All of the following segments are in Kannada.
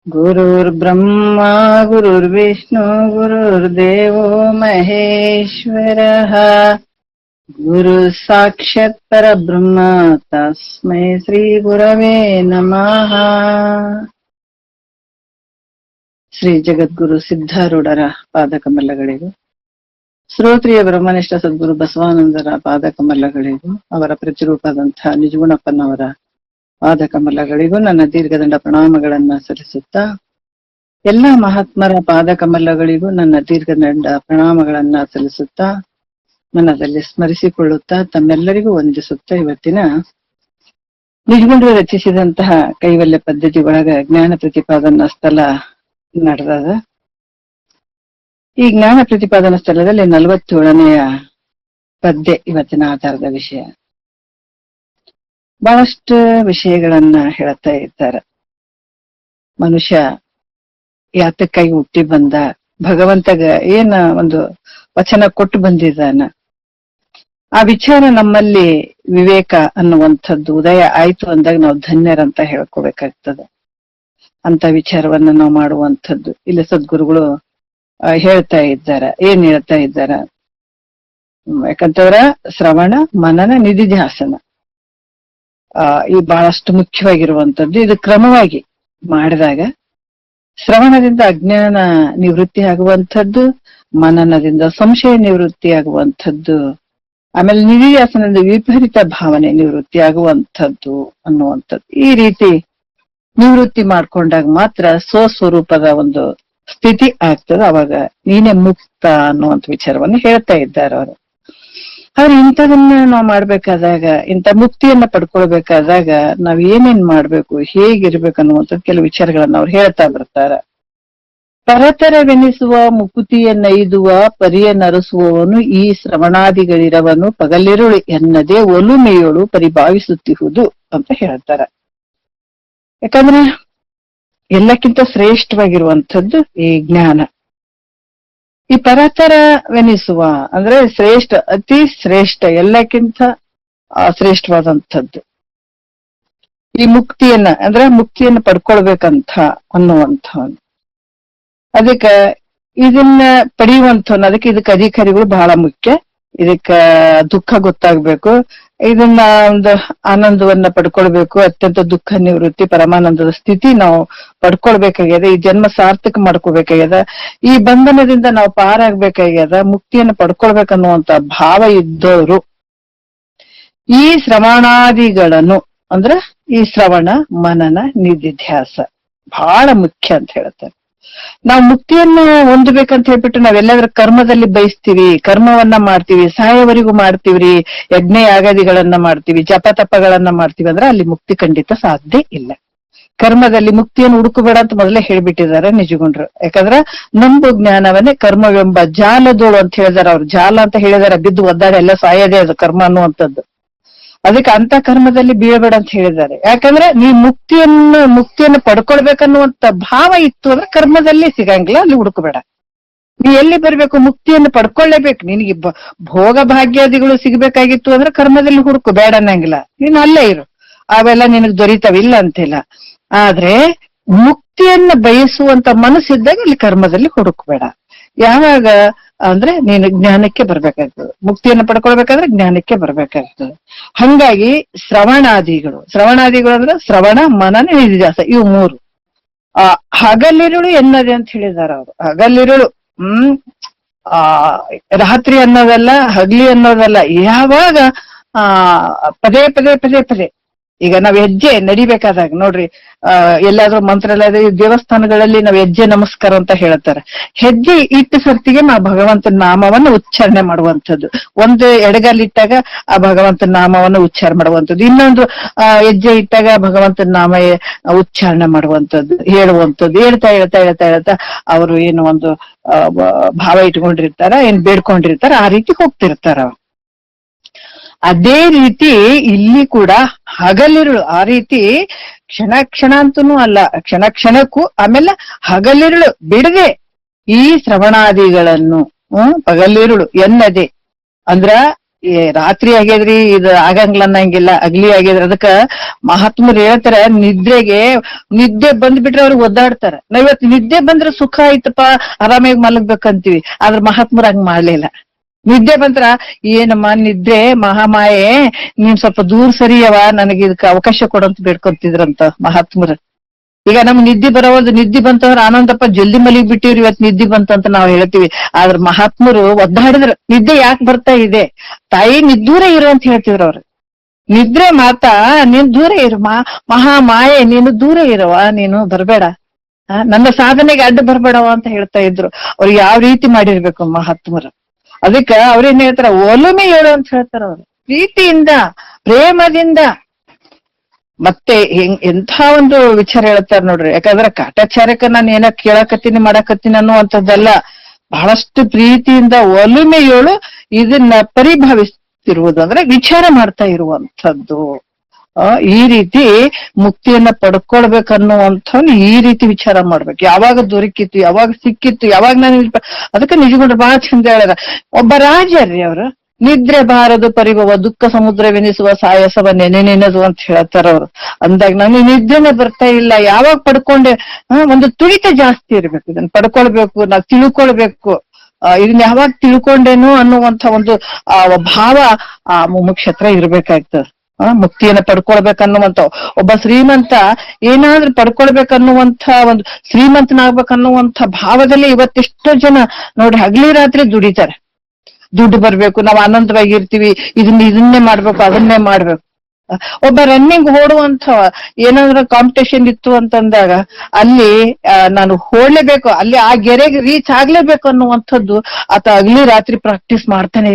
ಗುರುರ್ಬ್ರಹ್ಮ ಗುರುರ್ವಿಷ್ಣು ಗುರುರ್ದೇವೋ ಮಹೇಶ್ವರಃ ಗುರು ಸಾಕ್ಷಾತ್ ಪರಬ್ರಹ್ಮ ತಸ್ಮೈ ಶ್ರೀ ಗುರವೇ ನಮಃ. ಶ್ರೀ ಜಗದ್ಗುರು ಸಿದ್ಧಾರೂಢರ ಪಾದಕಮಲಗಳಿಗೂ, ಶ್ರೋತ್ರಿಯ ಬ್ರಹ್ಮನಿಷ್ಠ ಸದ್ಗುರು ಬಸವಾನಂದರ ಪಾದಕಮಲಗಳಿಗೂ, ಅವರ ಪ್ರತಿರೂಪದಂತಹ ನಿಜಗುಣಪ್ಪನವರ ಪಾದಕಮಲಗಳಿಗೂ ನನ್ನ ದೀರ್ಘದಂಡ ಪ್ರಣಾಮಗಳನ್ನ ಸಲ್ಲಿಸುತ್ತಾ, ಎಲ್ಲ ಮಹಾತ್ಮರ ಪಾದಕಮಲಗಳಿಗೂ ನನ್ನ ದೀರ್ಘದಂಡ ಪ್ರಣಾಮಗಳನ್ನ ಸಲ್ಲಿಸುತ್ತಾ, ಮನದಲ್ಲಿ ಸ್ಮರಿಸಿಕೊಳ್ಳುತ್ತಾ, ತಮ್ಮೆಲ್ಲರಿಗೂ ವಂದಿಸುತ್ತಾ, ಇವತ್ತಿನ ನಿಜಗುಣರು ರಚಿಸಿದಂತಹ ಕೈವಲ್ಯ ಪದ್ಧತಿ ಒಳಗ ಜ್ಞಾನ ಪ್ರತಿಪಾದನಾ ಸ್ಥಳ ನಡೆದದ. ಈ ಜ್ಞಾನ ಪ್ರತಿಪಾದನಾ ಸ್ಥಳದಲ್ಲಿ 47ನೆಯ ಪದ್ಯ ಇವತ್ತಿನ ಆಧಾರದ ವಿಷಯ. ಬಹಳಷ್ಟು ವಿಷಯಗಳನ್ನ ಹೇಳ್ತಾ ಇದ್ದಾರೆ. ಮನುಷ್ಯ ಯಾತಕ್ಕಾಗಿ ಹುಟ್ಟಿ ಬಂದ, ಭಗವಂತಗ ಏನ ಒಂದು ವಚನ ಕೊಟ್ಟು ಬಂದಿದ್ದಾನ, ಆ ವಿಚಾರ ನಮ್ಮಲ್ಲಿ ವಿವೇಕ ಅನ್ನುವಂಥದ್ದು ಉದಯ ಆಯ್ತು ಅಂದಾಗ ನಾವು ಧನ್ಯರಂತ ಹೇಳ್ಕೋಬೇಕಾಗ್ತದೆ. ಅಂತ ವಿಚಾರವನ್ನ ನಾವು ಮಾಡುವಂಥದ್ದು ಇಲ್ಲಿ ಸದ್ಗುರುಗಳು ಹೇಳ್ತಾ ಇದ್ದಾರ. ಏನ್ ಹೇಳ್ತಾ ಇದ್ದಾರ? ಯಾಕಂತಂದ್ರ ಶ್ರವಣ ಮನನ ನಿಧಿಧ್ಯಾಸನ ಈ ಬಹಳಷ್ಟು ಮುಖ್ಯವಾಗಿರುವಂತದ್ದು. ಇದು ಕ್ರಮವಾಗಿ ಮಾಡಿದಾಗ ಶ್ರವಣದಿಂದ ಅಜ್ಞಾನ ನಿವೃತ್ತಿ ಆಗುವಂಥದ್ದು, ಮನನದಿಂದ ಸಂಶಯ ನಿವೃತ್ತಿ ಆಗುವಂಥದ್ದು, ಆಮೇಲೆ ನಿಧಿಧ್ಯಾಸನದಿಂದ ವಿಪರೀತ ಭಾವನೆ ನಿವೃತ್ತಿ ಆಗುವಂಥದ್ದು ಅನ್ನುವಂಥದ್ದು. ಈ ರೀತಿ ನಿವೃತ್ತಿ ಮಾಡ್ಕೊಂಡಾಗ ಮಾತ್ರ ಸ್ವಸ್ವರೂಪದ ಒಂದು ಸ್ಥಿತಿ ಆಗ್ತದೆ. ಅವಾಗ ನೀನೇ ಮುಕ್ತ ಅನ್ನುವಂಥ ವಿಚಾರವನ್ನು ಹೇಳ್ತಾ ಇದ್ದಾರೆ ಅವರು. ಆದ್ರೆ ಇಂಥದನ್ನ ನಾವು ಮಾಡ್ಬೇಕಾದಾಗ, ಇಂಥ ಮುಕ್ತಿಯನ್ನ ಪಡ್ಕೊಳ್ಬೇಕಾದಾಗ ನಾವ್ ಏನೇನ್ ಮಾಡ್ಬೇಕು, ಹೇಗಿರ್ಬೇಕು ಅನ್ನುವಂಥದ್ದು ಕೆಲವು ವಿಚಾರಗಳನ್ನ ಅವ್ರು ಹೇಳ್ತಾ ಬರ್ತಾರ. ಪರತರವೆನಿಸುವ ಮುಕುತಿಯನ್ನ ಐದುವ ಪರಿಯ ನರಸುವವನು ಈ ಶ್ರವಣಾದಿಗಳಿರವನು ಪಗಲಿರುಳು ಎನ್ನದೇ ಒಲುಮೆಯೋಳು ಪರಿಭಾವಿಸುತ್ತಿಹುದು ಅಂತ ಹೇಳ್ತಾರ. ಯಾಕಂದ್ರೆ ಎಲ್ಲಕ್ಕಿಂತ ಶ್ರೇಷ್ಠವಾಗಿರುವಂಥದ್ದು ಈ ಜ್ಞಾನ. ಈ ಪರತರವೆನಿಸುವ ಅಂದ್ರೆ ಶ್ರೇಷ್ಠ, ಅತಿ ಶ್ರೇಷ್ಠ, ಎಲ್ಲಕ್ಕಿಂತ ಶ್ರೇಷ್ಠವಾದಂಥದ್ದು ಈ ಮುಕ್ತಿಯನ್ನ ಅಂದ್ರೆ ಮುಕ್ತಿಯನ್ನ ಪಡ್ಕೊಳ್ಬೇಕಂತ ಅನ್ನುವಂಥ. ಅದಕ್ಕೆ ಇದನ್ನ ಪಡೆಯುವಂಥವ್ನು, ಇದಕ್ಕೆ ಅಧಿಕಾರಿಗಳು ಬಹಳ ಮುಖ್ಯ. ಇದಕ್ಕ ದುಃಖ ಗೊತ್ತಾಗ್ಬೇಕು, ಇದನ್ನ ಒಂದು ಆನಂದವನ್ನ ಪಡ್ಕೊಳ್ಬೇಕು, ಅತ್ಯಂತ ದುಃಖ ನಿವೃತ್ತಿ ಪರಮಾನಂದದ ಸ್ಥಿತಿ ನಾವು ಪಡ್ಕೊಳ್ಬೇಕಾಗ್ಯದ. ಈ ಜನ್ಮ ಸಾರ್ಥಕ ಮಾಡ್ಕೋಬೇಕಾಗ್ಯದ, ಈ ಬಂಧನದಿಂದ ನಾವು ಪಾರಾಗ್ಬೇಕಾಗ್ಯದ, ಮುಕ್ತಿಯನ್ನು ಪಡ್ಕೊಳ್ಬೇಕನ್ನುವಂತ ಭಾವ ಇದ್ದವರು ಈ ಶ್ರವಣಾದಿಗಳನ್ನು ಅಂದ್ರೆ ಈ ಶ್ರವಣ ಮನನ ನಿಧಿಧ್ಯಾಸ ಬಹಳ ಮುಖ್ಯ ಅಂತ ಹೇಳ್ತಾರೆ. ನಾವು ಮುಕ್ತಿಯನ್ನ ಹೊಂದಬೇಕಂತ ಹೇಳ್ಬಿಟ್ಟು ನಾವೆಲ್ಲಾದ್ರೂ ಕರ್ಮದಲ್ಲಿ ಬಯಸ್ತೀವಿ, ಕರ್ಮವನ್ನ ಮಾಡ್ತೀವಿ, ಸಾಯವರೆಗೂ ಮಾಡ್ತೀವ್ರಿ, ಯಜ್ಞ ಯಾಗಾದಿಗಳನ್ನ ಮಾಡ್ತೀವಿ, ಜಪ ತಪಗಳನ್ನ ಮಾಡ್ತೀವಿ ಅಂದ್ರೆ ಅಲ್ಲಿ ಮುಕ್ತಿ ಖಂಡಿತ ಸಾಧ್ಯ ಇಲ್ಲ. ಕರ್ಮದಲ್ಲಿ ಮುಕ್ತಿಯನ್ನು ಹುಡುಕಬೇಡ ಅಂತ ಮೊದಲೇ ಹೇಳ್ಬಿಟ್ಟಿದ್ದಾರೆ ನಿಜಗುಂಡ್ರು. ಯಾಕಂದ್ರ ನಂಬು ಜ್ಞಾನವನ್ನೇ ಕರ್ಮವೆಂಬ ಜಾಲದೋಳು ಅಂತ ಹೇಳಿದಾರೆ ಅವ್ರು. ಜಾಲ ಅಂತ ಹೇಳಿದಾರೆ, ಬಿದ್ದು ಒದ್ದಾಡಿ ಎಲ್ಲ ಸಾಯದೇ ಅದು ಕರ್ಮ ಅನ್ನುವಂಥದ್ದು. ಅದಕ್ಕೆ ಅಂತ ಕರ್ಮದಲ್ಲಿ ಬೀಳಬೇಡ ಅಂತ ಹೇಳಿದ್ದಾರೆ. ಯಾಕಂದ್ರೆ ನೀ ಮುಕ್ತಿಯನ್ನು ಪಡ್ಕೊಳ್ಬೇಕನ್ನುವಂತ ಭಾವ ಇತ್ತು ಅಂದ್ರೆ ಕರ್ಮದಲ್ಲಿ ಸಿಗಂಗಿಲ್ಲ, ಅಲ್ಲಿ ಹುಡುಕಬೇಡ. ನೀ ಎಲ್ಲಿ ಬರ್ಬೇಕು, ಮುಕ್ತಿಯನ್ನು ಪಡ್ಕೊಳ್ಳೇಬೇಕು. ನಿನಗೆ ಭೋಗ ಭಾಗ್ಯಾದಿಗಳು ಸಿಗ್ಬೇಕಾಗಿತ್ತು ಅಂದ್ರೆ ಕರ್ಮದಲ್ಲಿ ಹುಡುಕು, ಬೇಡ ಅನ್ನಂಗಿಲ್ಲ. ನೀನು ಅಲ್ಲೇ ಇರು, ಅವೆಲ್ಲ ನಿನಗ್ ದೊರೀತಾವಿಲ್ಲ ಅಂತಿಲ್ಲ. ಆದ್ರೆ ಮುಕ್ತಿಯನ್ನ ಬಯಸುವಂತ ಮನಸ್ಸಿದ್ದಾಗ ಇಲ್ಲಿ ಕರ್ಮದಲ್ಲಿ ಹುಡುಕ್ಬೇಡ. ಯಾವಾಗ ಅಂದ್ರೆ ನೀನು ಜ್ಞಾನಕ್ಕೆ ಬರ್ಬೇಕಾಗ್ತದೆ, ಮುಕ್ತಿಯನ್ನು ಪಡ್ಕೊಳ್ಬೇಕಾದ್ರೆ ಜ್ಞಾನಕ್ಕೆ ಬರ್ಬೇಕಾಗ್ತದೆ. ಹಂಗಾಗಿ ಶ್ರವಣಾದಿಗಳು ಅಂದ್ರೆ ಶ್ರವಣ ಮನನ ನಿಧಿಧ್ಯಾಸ ಇವು ಮೂರು. ಹಗಲಿರುಳು ಎನ್ನದೆ ಅಂತ ಹೇಳಿದಾರ ಅವರು. ಹಗಲಿರುಳು ರಾತ್ರಿ ಅನ್ನೋದಲ್ಲ, ಹಗ್ಲಿ ಅನ್ನೋದಲ್ಲ. ಯಾವಾಗ ಪದೇ ಪದೇ ಪದೇ ಪದೇ ಈಗ ನಾವ್ ಹೆಜ್ಜೆ ನಡಿಬೇಕಾದಾಗ ನೋಡ್ರಿ, ಎಲ್ಲಾದ್ರೂ ಮಂತ್ರಾಲಯದ ದೇವಸ್ಥಾನಗಳಲ್ಲಿ ನಾವ್ ಹೆಜ್ಜೆ ನಮಸ್ಕಾರ ಅಂತ ಹೇಳ್ತಾರೆ. ಹೆಜ್ಜೆ ಇಟ್ಟ ಸರ್ತಿಗೆ ನಾವು ಭಗವಂತನ ನಾಮವನ್ನು ಉಚ್ಚಾರಣೆ ಮಾಡುವಂಥದ್ದು. ಒಂದು ಎಡಗಾಲಿಟ್ಟಾಗ ಆ ಭಗವಂತನ ನಾಮವನ್ನು ಉಚ್ಚಾರ ಮಾಡುವಂಥದ್ದು, ಇನ್ನೊಂದು ಹೆಜ್ಜೆ ಇಟ್ಟಾಗ ಭಗವಂತನ ನಾಮ ಉಚ್ಚಾರಣೆ ಮಾಡುವಂಥದ್ದು, ಹೇಳುವಂಥದ್ದು. ಹೇಳ್ತಾ ಅವರು ಏನು ಒಂದು ಭಾವ ಇಟ್ಕೊಂಡಿರ್ತಾರ, ಏನ್ ಬೇಡ್ಕೊಂಡಿರ್ತಾರ, ಆ ರೀತಿ ಹೋಗ್ತಿರ್ತಾರ. ಅದೇ ರೀತಿ ಇಲ್ಲಿ ಕೂಡ ಹಗಲಿರುಳು ಆ ರೀತಿ ಕ್ಷಣ ಅಂತನೂ ಅಲ್ಲ, ಕ್ಷಣಕ್ಕೂ ಆಮೇಲೆ ಹಗಲಿರುಳು ಬಿಡದೆ ಈ ಶ್ರವಣಾದಿಗಳನ್ನು ಪಗಲಿರುಳು ಎನ್ನದೆ ಅಂದ್ರ ರಾತ್ರಿ ಆಗ್ಯದ್ರಿ ಇದು ಆಗಂಗಿಲ್ಲ ಅನ್ನಂಗಿಲ್ಲ, ಅಗ್ಲಿ ಆಗ್ಯದ್ರಿ. ಅದಕ್ಕ ಮಹಾತ್ಮರು ಹೇಳ್ತಾರ, ನಿದ್ದೆ ಬಂದ್ಬಿಟ್ರೆ ಅವ್ರಿಗೆ ಒದ್ದಾಡ್ತಾರ. ನಾವ್ ಇವತ್ತು ನಿದ್ದೆ ಬಂದ್ರೆ ಸುಖ ಆಯ್ತಪ್ಪ, ಆರಾಮಾಗಿ ಮಲಗ್ಬೇಕಂತೀವಿ. ಆದ್ರ ಮಹಾತ್ಮರು ಹಂಗ್ ಮಾಡ್ಲಿಲ್ಲ. ನಿದ್ದೆ ಬಂದ್ರ, ಏನಮ್ಮ ನಿದ್ದೆ ಮಹಾಮಾಯೆ, ನೀನ್ ಸ್ವಲ್ಪ ದೂರ ಸರಿಯವ, ನನಗೆ ಇದಕ್ಕೆ ಅವಕಾಶ ಕೊಡಂತ ಬೇಡ್ಕೊಂತಿದ್ರಂತ ಮಹಾತ್ಮರು. ಈಗ ನಮ್ ನಿದ್ದೆ ಬರೋದು, ನಿದ್ದೆ ಬಂತಂದ್ರ ಆನಂದಪ್ಪ ಜಲ್ದಿ ಮಲಿಗ್ ಬಿಟ್ಟಿವ್ರಿ, ಇವತ್ ನಿದ್ದೆ ಬಂತಂತ ನಾವ್ ಹೇಳ್ತೀವಿ. ಆದ್ರ ಮಹಾತ್ಮರು ಒದ್ದಾಡಿದ್ರ, ನಿದ್ದೆ ಯಾಕೆ ಬರ್ತಾ ಇದೆ, ತಾಯಿ ನಿದ್ದೂರ ಇರು ಅಂತ ಹೇಳ್ತಿದ್ರು ಅವ್ರು. ನಿದ್ರೆ ಮಾತಾ ನೀನ್ ದೂರ ಇರು, ಮಹಾಮಾಯೆ ನೀನು ದೂರ ಇರವ, ನೀನು ಬರ್ಬೇಡ, ನನ್ನ ಸಾಧನೆಗೆ ಅಡ್ಡ ಬರ್ಬೇಡವ ಅಂತ ಹೇಳ್ತಾ ಇದ್ರು. ಅವ್ರು ಯಾವ ರೀತಿ ಮಾಡಿರ್ಬೇಕು ಮಹಾತ್ಮರು. ಅದಕ್ಕ ಅವ್ರೇನ್ ಹೇಳ್ತಾರ, ಒಲುಮೆ ಹೇಳು ಅಂತ ಹೇಳ್ತಾರ ಅವ್ರು. ಪ್ರೀತಿಯಿಂದ, ಪ್ರೇಮದಿಂದ. ಮತ್ತೆ ಎಂಥ ಒಂದು ವಿಚಾರ ಹೇಳ್ತಾರ ನೋಡ್ರಿ. ಯಾಕಂದ್ರೆ ಕಾಟಾಚಾರಕ್ಕೆ ನಾನು ಏನ ಕೇಳಕತ್ತೀನಿ ಮಾಡಕತ್ತೀನಿ ಅನ್ನುವಂಥದ್ದಲ್ಲ. ಬಹಳಷ್ಟು ಪ್ರೀತಿಯಿಂದ ಒಲುಮೆಯೋಳು ಇದನ್ನ ಪರಿಭಾವಿಸ್ತಿರುವುದು, ಅಂದ್ರೆ ವಿಚಾರ ಮಾಡ್ತಾ ಇರುವಂಥದ್ದು. ಈ ರೀತಿ ಮುಕ್ತಿಯನ್ನ ಪಡ್ಕೊಳ್ಬೇಕನ್ನುವಂಥವ್ನು ಈ ರೀತಿ ವಿಚಾರ ಮಾಡ್ಬೇಕು. ಯಾವಾಗ ದೊರಕಿತ್ತು, ಯಾವಾಗ ಸಿಕ್ಕಿತ್ತು, ಯಾವಾಗ ನಾನು ಅದಕ್ಕೆ ನಿಜಗೊಂಡ್ರೆ ಬಹಳ ಚಂದ ಹೇಳ್ಯಾರ. ಒಬ್ಬ ರಾಜರ್ರಿ ಅವ್ರು, ನಿದ್ರೆ ಬಾರದು ಪರಿಭವ, ದುಃಖ ಸಮುದ್ರವೆನಿಸುವ ಸಾಯಸವ ನೆನೆನೆನದು ಅಂತ ಹೇಳ್ತಾರ ಅವ್ರು. ಅಂದಾಗ ನನಗೆ ನಿದ್ರೆನೆ ಬರ್ತಾ ಇಲ್ಲ, ಯಾವಾಗ ಪಡ್ಕೊಂಡೆ, ಒಂದು ತುಳಿತ ಜಾಸ್ತಿ ಇರ್ಬೇಕು, ಇದನ್ನ ಪಡ್ಕೊಳ್ಬೇಕು, ನಾವ್ ತಿಳ್ಕೊಳ್ಬೇಕು, ಇದನ್ನ ಯಾವಾಗ ತಿಳ್ಕೊಂಡೇನು ಅನ್ನುವಂಥ ಒಂದು ಭಾವ ಆ ಮುಮುಕ್ಷತ್ರ ಇರ್ಬೇಕಾಗ್ತದ. ಮುಕ್ತಿಯನ್ನ ಪಡ್ಕೊಳ್ಬೇಕನ್ನುವಂತ ಒಬ್ಬ ಶ್ರೀಮಂತ ಏನಾದ್ರೂ ಪಡ್ಕೊಳ್ಬೇಕನ್ನುವಂಥ ಒಂದು ಶ್ರೀಮಂತನಾಗ್ಬೇಕನ್ನುವಂಥ ಭಾವದಲ್ಲಿ ಇವತ್ತೆಷ್ಟೋ ಜನ ನೋಡಿ ಹಗಲಿ ರಾತ್ರಿ ದುಡಿತಾರೆ. ದುಡ್ಡು ಬರ್ಬೇಕು, ನಾವು ಆನಂದವಾಗಿರ್ತೀವಿ, ಇದನ್ನೇ ಮಾಡ್ಬೇಕು, ಅದನ್ನೇ ಮಾಡ್ಬೇಕು. ಒಬ್ಬ ರನ್ನಿಂಗ್ ಓಡುವಂತ ಏನಾದ್ರೂ ಕಾಂಪಿಟೇಷನ್ ಇತ್ತು ಅಂತಂದಾಗ ಅಲ್ಲಿ ನಾನು ಓಡ್ಲೇಬೇಕು, ಅಲ್ಲಿ ಆ ಗೆರೆಗೆ ರೀಚ್ ಆಗ್ಲೇಬೇಕು ಅನ್ನುವಂಥದ್ದು ಆತ ಹಗಲಿ ರಾತ್ರಿ ಪ್ರಾಕ್ಟೀಸ್ ಮಾಡ್ತಾನೆ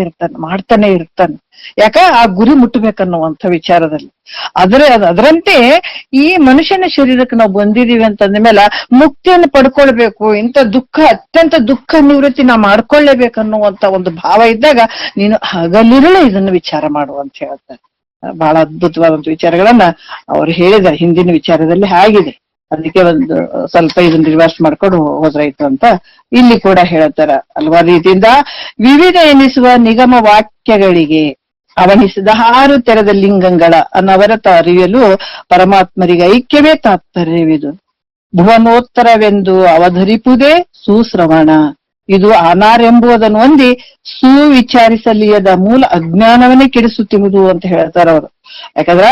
ಇರ್ತಾನೆ. ಯಾಕ ಆ ಗುರಿ ಮುಟ್ಟಬೇಕನ್ನುವಂಥ ವಿಚಾರದಲ್ಲಿ. ಅದರಂತೆ ಈ ಮನುಷ್ಯನ ಶರೀರಕ್ಕೆ ನಾವು ಬಂದಿದೀವಿ ಅಂತಂದ ಮೇಲೆ ಮುಕ್ತಿಯನ್ನು ಪಡ್ಕೊಳ್ಬೇಕು, ಇಂಥ ಅತ್ಯಂತ ದುಃಖ ನಿವೃತ್ತಿ ನಾವು ಮಾಡ್ಕೊಳ್ಳೇಬೇಕನ್ನುವಂತ ಒಂದು ಭಾವ ಇದ್ದಾಗ ನೀನು ಹಗಲಿರುಳು ಇದನ್ನು ವಿಚಾರ ಮಾಡುವಂತ ಹೇಳ್ತಾರೆ. ಬಹಳ ಅದ್ಭುತವಾದಂತ ವಿಚಾರಗಳನ್ನ ಅವ್ರು ಹೇಳಿದ್ದಾರೆ. ಹಿಂದಿನ ವಿಚಾರದಲ್ಲಿ ಆಗಿದೆ, ಅದಕ್ಕೆ ಒಂದು ಸ್ವಲ್ಪ ಇದನ್ನ ರಿವರ್ಸ್ ಮಾಡ್ಕೊಂಡು ಹೋದ್ರಾಯ್ತು ಅಂತ ಇಲ್ಲಿ ಕೂಡ ಹೇಳ್ತಾರ. ಹಲವಾರು ರೀತಿಯಿಂದ ವಿವಿಧ ಎನಿಸುವ ನಿಗಮ ವಾಕ್ಯಗಳಿಗೆ ಅವನಿಸಿದ 6 ತೆರೆದ ಲಿಂಗಗಳ ಅನವರತ ಅರಿಯಲು ಪರಮಾತ್ಮರಿಗೆ ಐಕ್ಯವೇ ತಾತ್ಪರ್ಯವಿದು. ಭುವನೋತ್ತರವೆಂದು ಅವಧರಿಪುದೇ ಸುಶ್ರವಣ. ಇದು ಅನಾರೆಂಬುದನ್ನು ಹೊಂದಿ ಸುವಿಚಾರಿಸಲಿಯದ ಮೂಲ ಅಜ್ಞಾನವನ್ನೇ ಕೆಡಿಸುತ್ತಿರುವುದು ಅಂತ ಹೇಳ್ತಾರ ಅವರು. ಯಾಕಂದ್ರ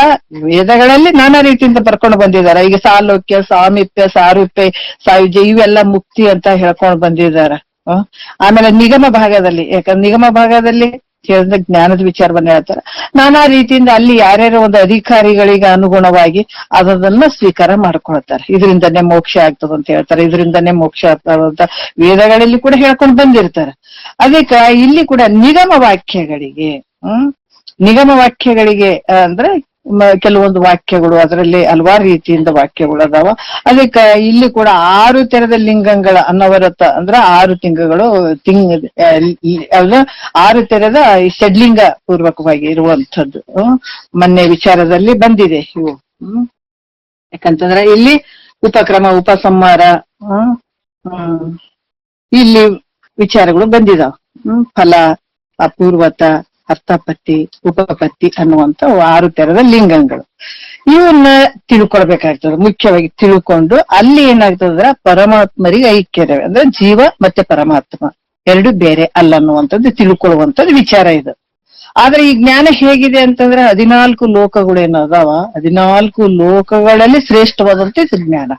ವೇದಗಳಲ್ಲಿ ನಾನಾ ರೀತಿಯಿಂದ ಬರ್ಕೊಂಡು ಬಂದಿದ್ದಾರೆ. ಈಗ ಸಾಲೋಕ್ಯ, ಸಾಮೀಪ್ಯ, ಸಾರೂಪ್ಯ, ಸಾಯುಜ್ಯ ಇವೆಲ್ಲ ಮುಕ್ತಿ ಅಂತ ಹೇಳ್ಕೊಂಡು ಬಂದಿದಾರ. ಆಮೇಲೆ ನಿಗಮ ಭಾಗದಲ್ಲಿ, ಯಾಕಂದ್ರೆ ನಿಗಮ ಭಾಗದಲ್ಲಿ ಹೇಳಿದ ಜ್ಞಾನದ ವಿಚಾರವನ್ನ ಹೇಳ್ತಾರೆ. ನಾನಾ ರೀತಿಯಿಂದ ಅಲ್ಲಿ ಯಾರ್ಯಾರ ಒಂದು ಅಧಿಕಾರಿಗಳಿಗೆ ಅನುಗುಣವಾಗಿ ಅದನ್ನ ಸ್ವೀಕಾರ ಮಾಡ್ಕೊಳ್ತಾರೆ. ಇದರಿಂದನೇ ಮೋಕ್ಷ ಆಗ್ತದಂತ ಹೇಳ್ತಾರೆ, ಇದರಿಂದನೇ ಮೋಕ್ಷ ಆಗ್ತದಂತ ವೇದಗಳಲ್ಲಿ ಕೂಡ ಹೇಳ್ಕೊಂಡು ಬಂದಿರ್ತಾರೆ. ಅದಕ್ಕೆ ಇಲ್ಲಿ ಕೂಡ ನಿಗಮ ವಾಕ್ಯಗಳಿಗೆ ಅಂದ್ರೆ ಕೆಲವೊಂದು ವಾಕ್ಯಗಳು, ಅದರಲ್ಲಿ ಹಲವಾರು ರೀತಿಯಿಂದ ವಾಕ್ಯಗಳು ಅದಾವ. ಅದಕ್ಕೆ ಇಲ್ಲಿ ಕೂಡ 6 ತೆರೆದ ಲಿಂಗಗಳ ಅನವರತ ಅಂದ್ರೆ 6 ತಿಂಗಳು 6 ತೆರೆದ ಷಡ್ಲಿಂಗ ಪೂರ್ವಕವಾಗಿ ಇರುವಂತದ್ದು ಮೊನ್ನೆ ವಿಚಾರದಲ್ಲಿ ಬಂದಿದೆ ಇವು. ಯಾಕಂತಂದ್ರೆ ಇಲ್ಲಿ ಉಪಕ್ರಮ, ಉಪಸಂಹಾರ, ಇಲ್ಲಿ ವಿಚಾರಗಳು ಬಂದಿದಾವ. ಫಲ, ಅಪೂರ್ವತ, ಅರ್ಥಪತ್ತಿ, ಉಪಪತ್ತಿ ಅನ್ನುವಂತ 6 ತೆರೆದ ಲಿಂಗಗಳು. ಇವನ್ನ ತಿಳ್ಕೊಳ್ಬೇಕಾಗ್ತದೆ. ಮುಖ್ಯವಾಗಿ ತಿಳ್ಕೊಂಡು ಅಲ್ಲಿ ಏನಾಗ್ತದ್ರ ಪರಮಾತ್ಮರಿಗೆ ಐಕ್ಯರವೆ, ಅಂದ್ರೆ ಜೀವ ಮತ್ತೆ ಪರಮಾತ್ಮ ಎರಡು ಬೇರೆ ಅಲ್ಲ ಅನ್ನುವಂಥದ್ದು ತಿಳ್ಕೊಳ್ಳುವಂಥದ್ದು ವಿಚಾರ ಇದು. ಆದ್ರೆ ಈ ಜ್ಞಾನ ಹೇಗಿದೆ ಅಂತಂದ್ರೆ 14 ಲೋಕಗಳು ಏನದಾವ, 14 ಲೋಕಗಳಲ್ಲಿ ಶ್ರೇಷ್ಠವಾದಂತ ಇದು ಜ್ಞಾನ.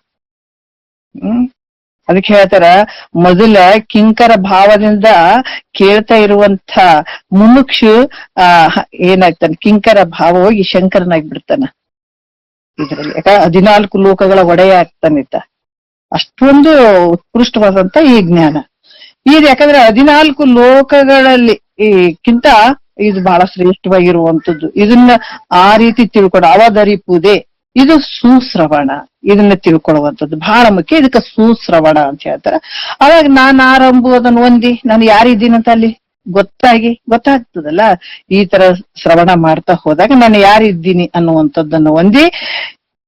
ಅದಕ್ಕೆ ಹೇಳ್ತಾರ, ಮೊದಲ ಕಿಂಕರ ಭಾವದಿಂದ ಕೇಳ್ತಾ ಇರುವಂತ ಮುಮುಕ್ಷು ಏನಾಗ್ತಾನೆ, ಕಿಂಕರ ಭಾವ ಹೋಗಿ ಶಂಕರನಾಗ್ಬಿಡ್ತಾನ ಇದ್ರಲ್ಲಿ. ಯಾಕ 14 ಲೋಕಗಳ ಒಡೆಯ ಆಗ್ತಾನಿತ್ತ. ಅಷ್ಟೊಂದು ಉತ್ಕೃಷ್ಟವಾದಂತ ಈ ಜ್ಞಾನ ಇದು. ಯಾಕಂದ್ರೆ 14 ಲೋಕಗಳಲ್ಲಿ ಕಿಂತ ಇದು ಬಹಳ ಶ್ರೇಷ್ಠವಾಗಿರುವಂತದ್ದು. ಇದನ್ನ ಆ ರೀತಿ ತಿಳ್ಕೊಂಡು ಅವಧರಿಪುದೇ, ಇದು ಸುಶ್ರವಣ, ಇದನ್ನ ತಿಳ್ಕೊಳ್ಳುವಂಥದ್ದು ಬಹಳ ಮುಖ್ಯ. ಇದಕ್ಕೆ ಸುಶ್ರವಣ ಅಂತ ಹೇಳ್ತಾರೆ. ಅವಾಗ ನಾನು ಆರಂಭುವುದನ್ನು ಹೊಂದಿ ನಾನು ಯಾರಿದ್ದೀನಂತ ಅಲ್ಲಿ ಗೊತ್ತಾಗ್ತದಲ್ಲ. ಈ ತರ ಶ್ರವಣ ಮಾಡ್ತಾ ಹೋದಾಗ ನಾನು ಯಾರಿದ್ದೀನಿ ಅನ್ನುವಂಥದ್ದನ್ನು ಹೊಂದಿ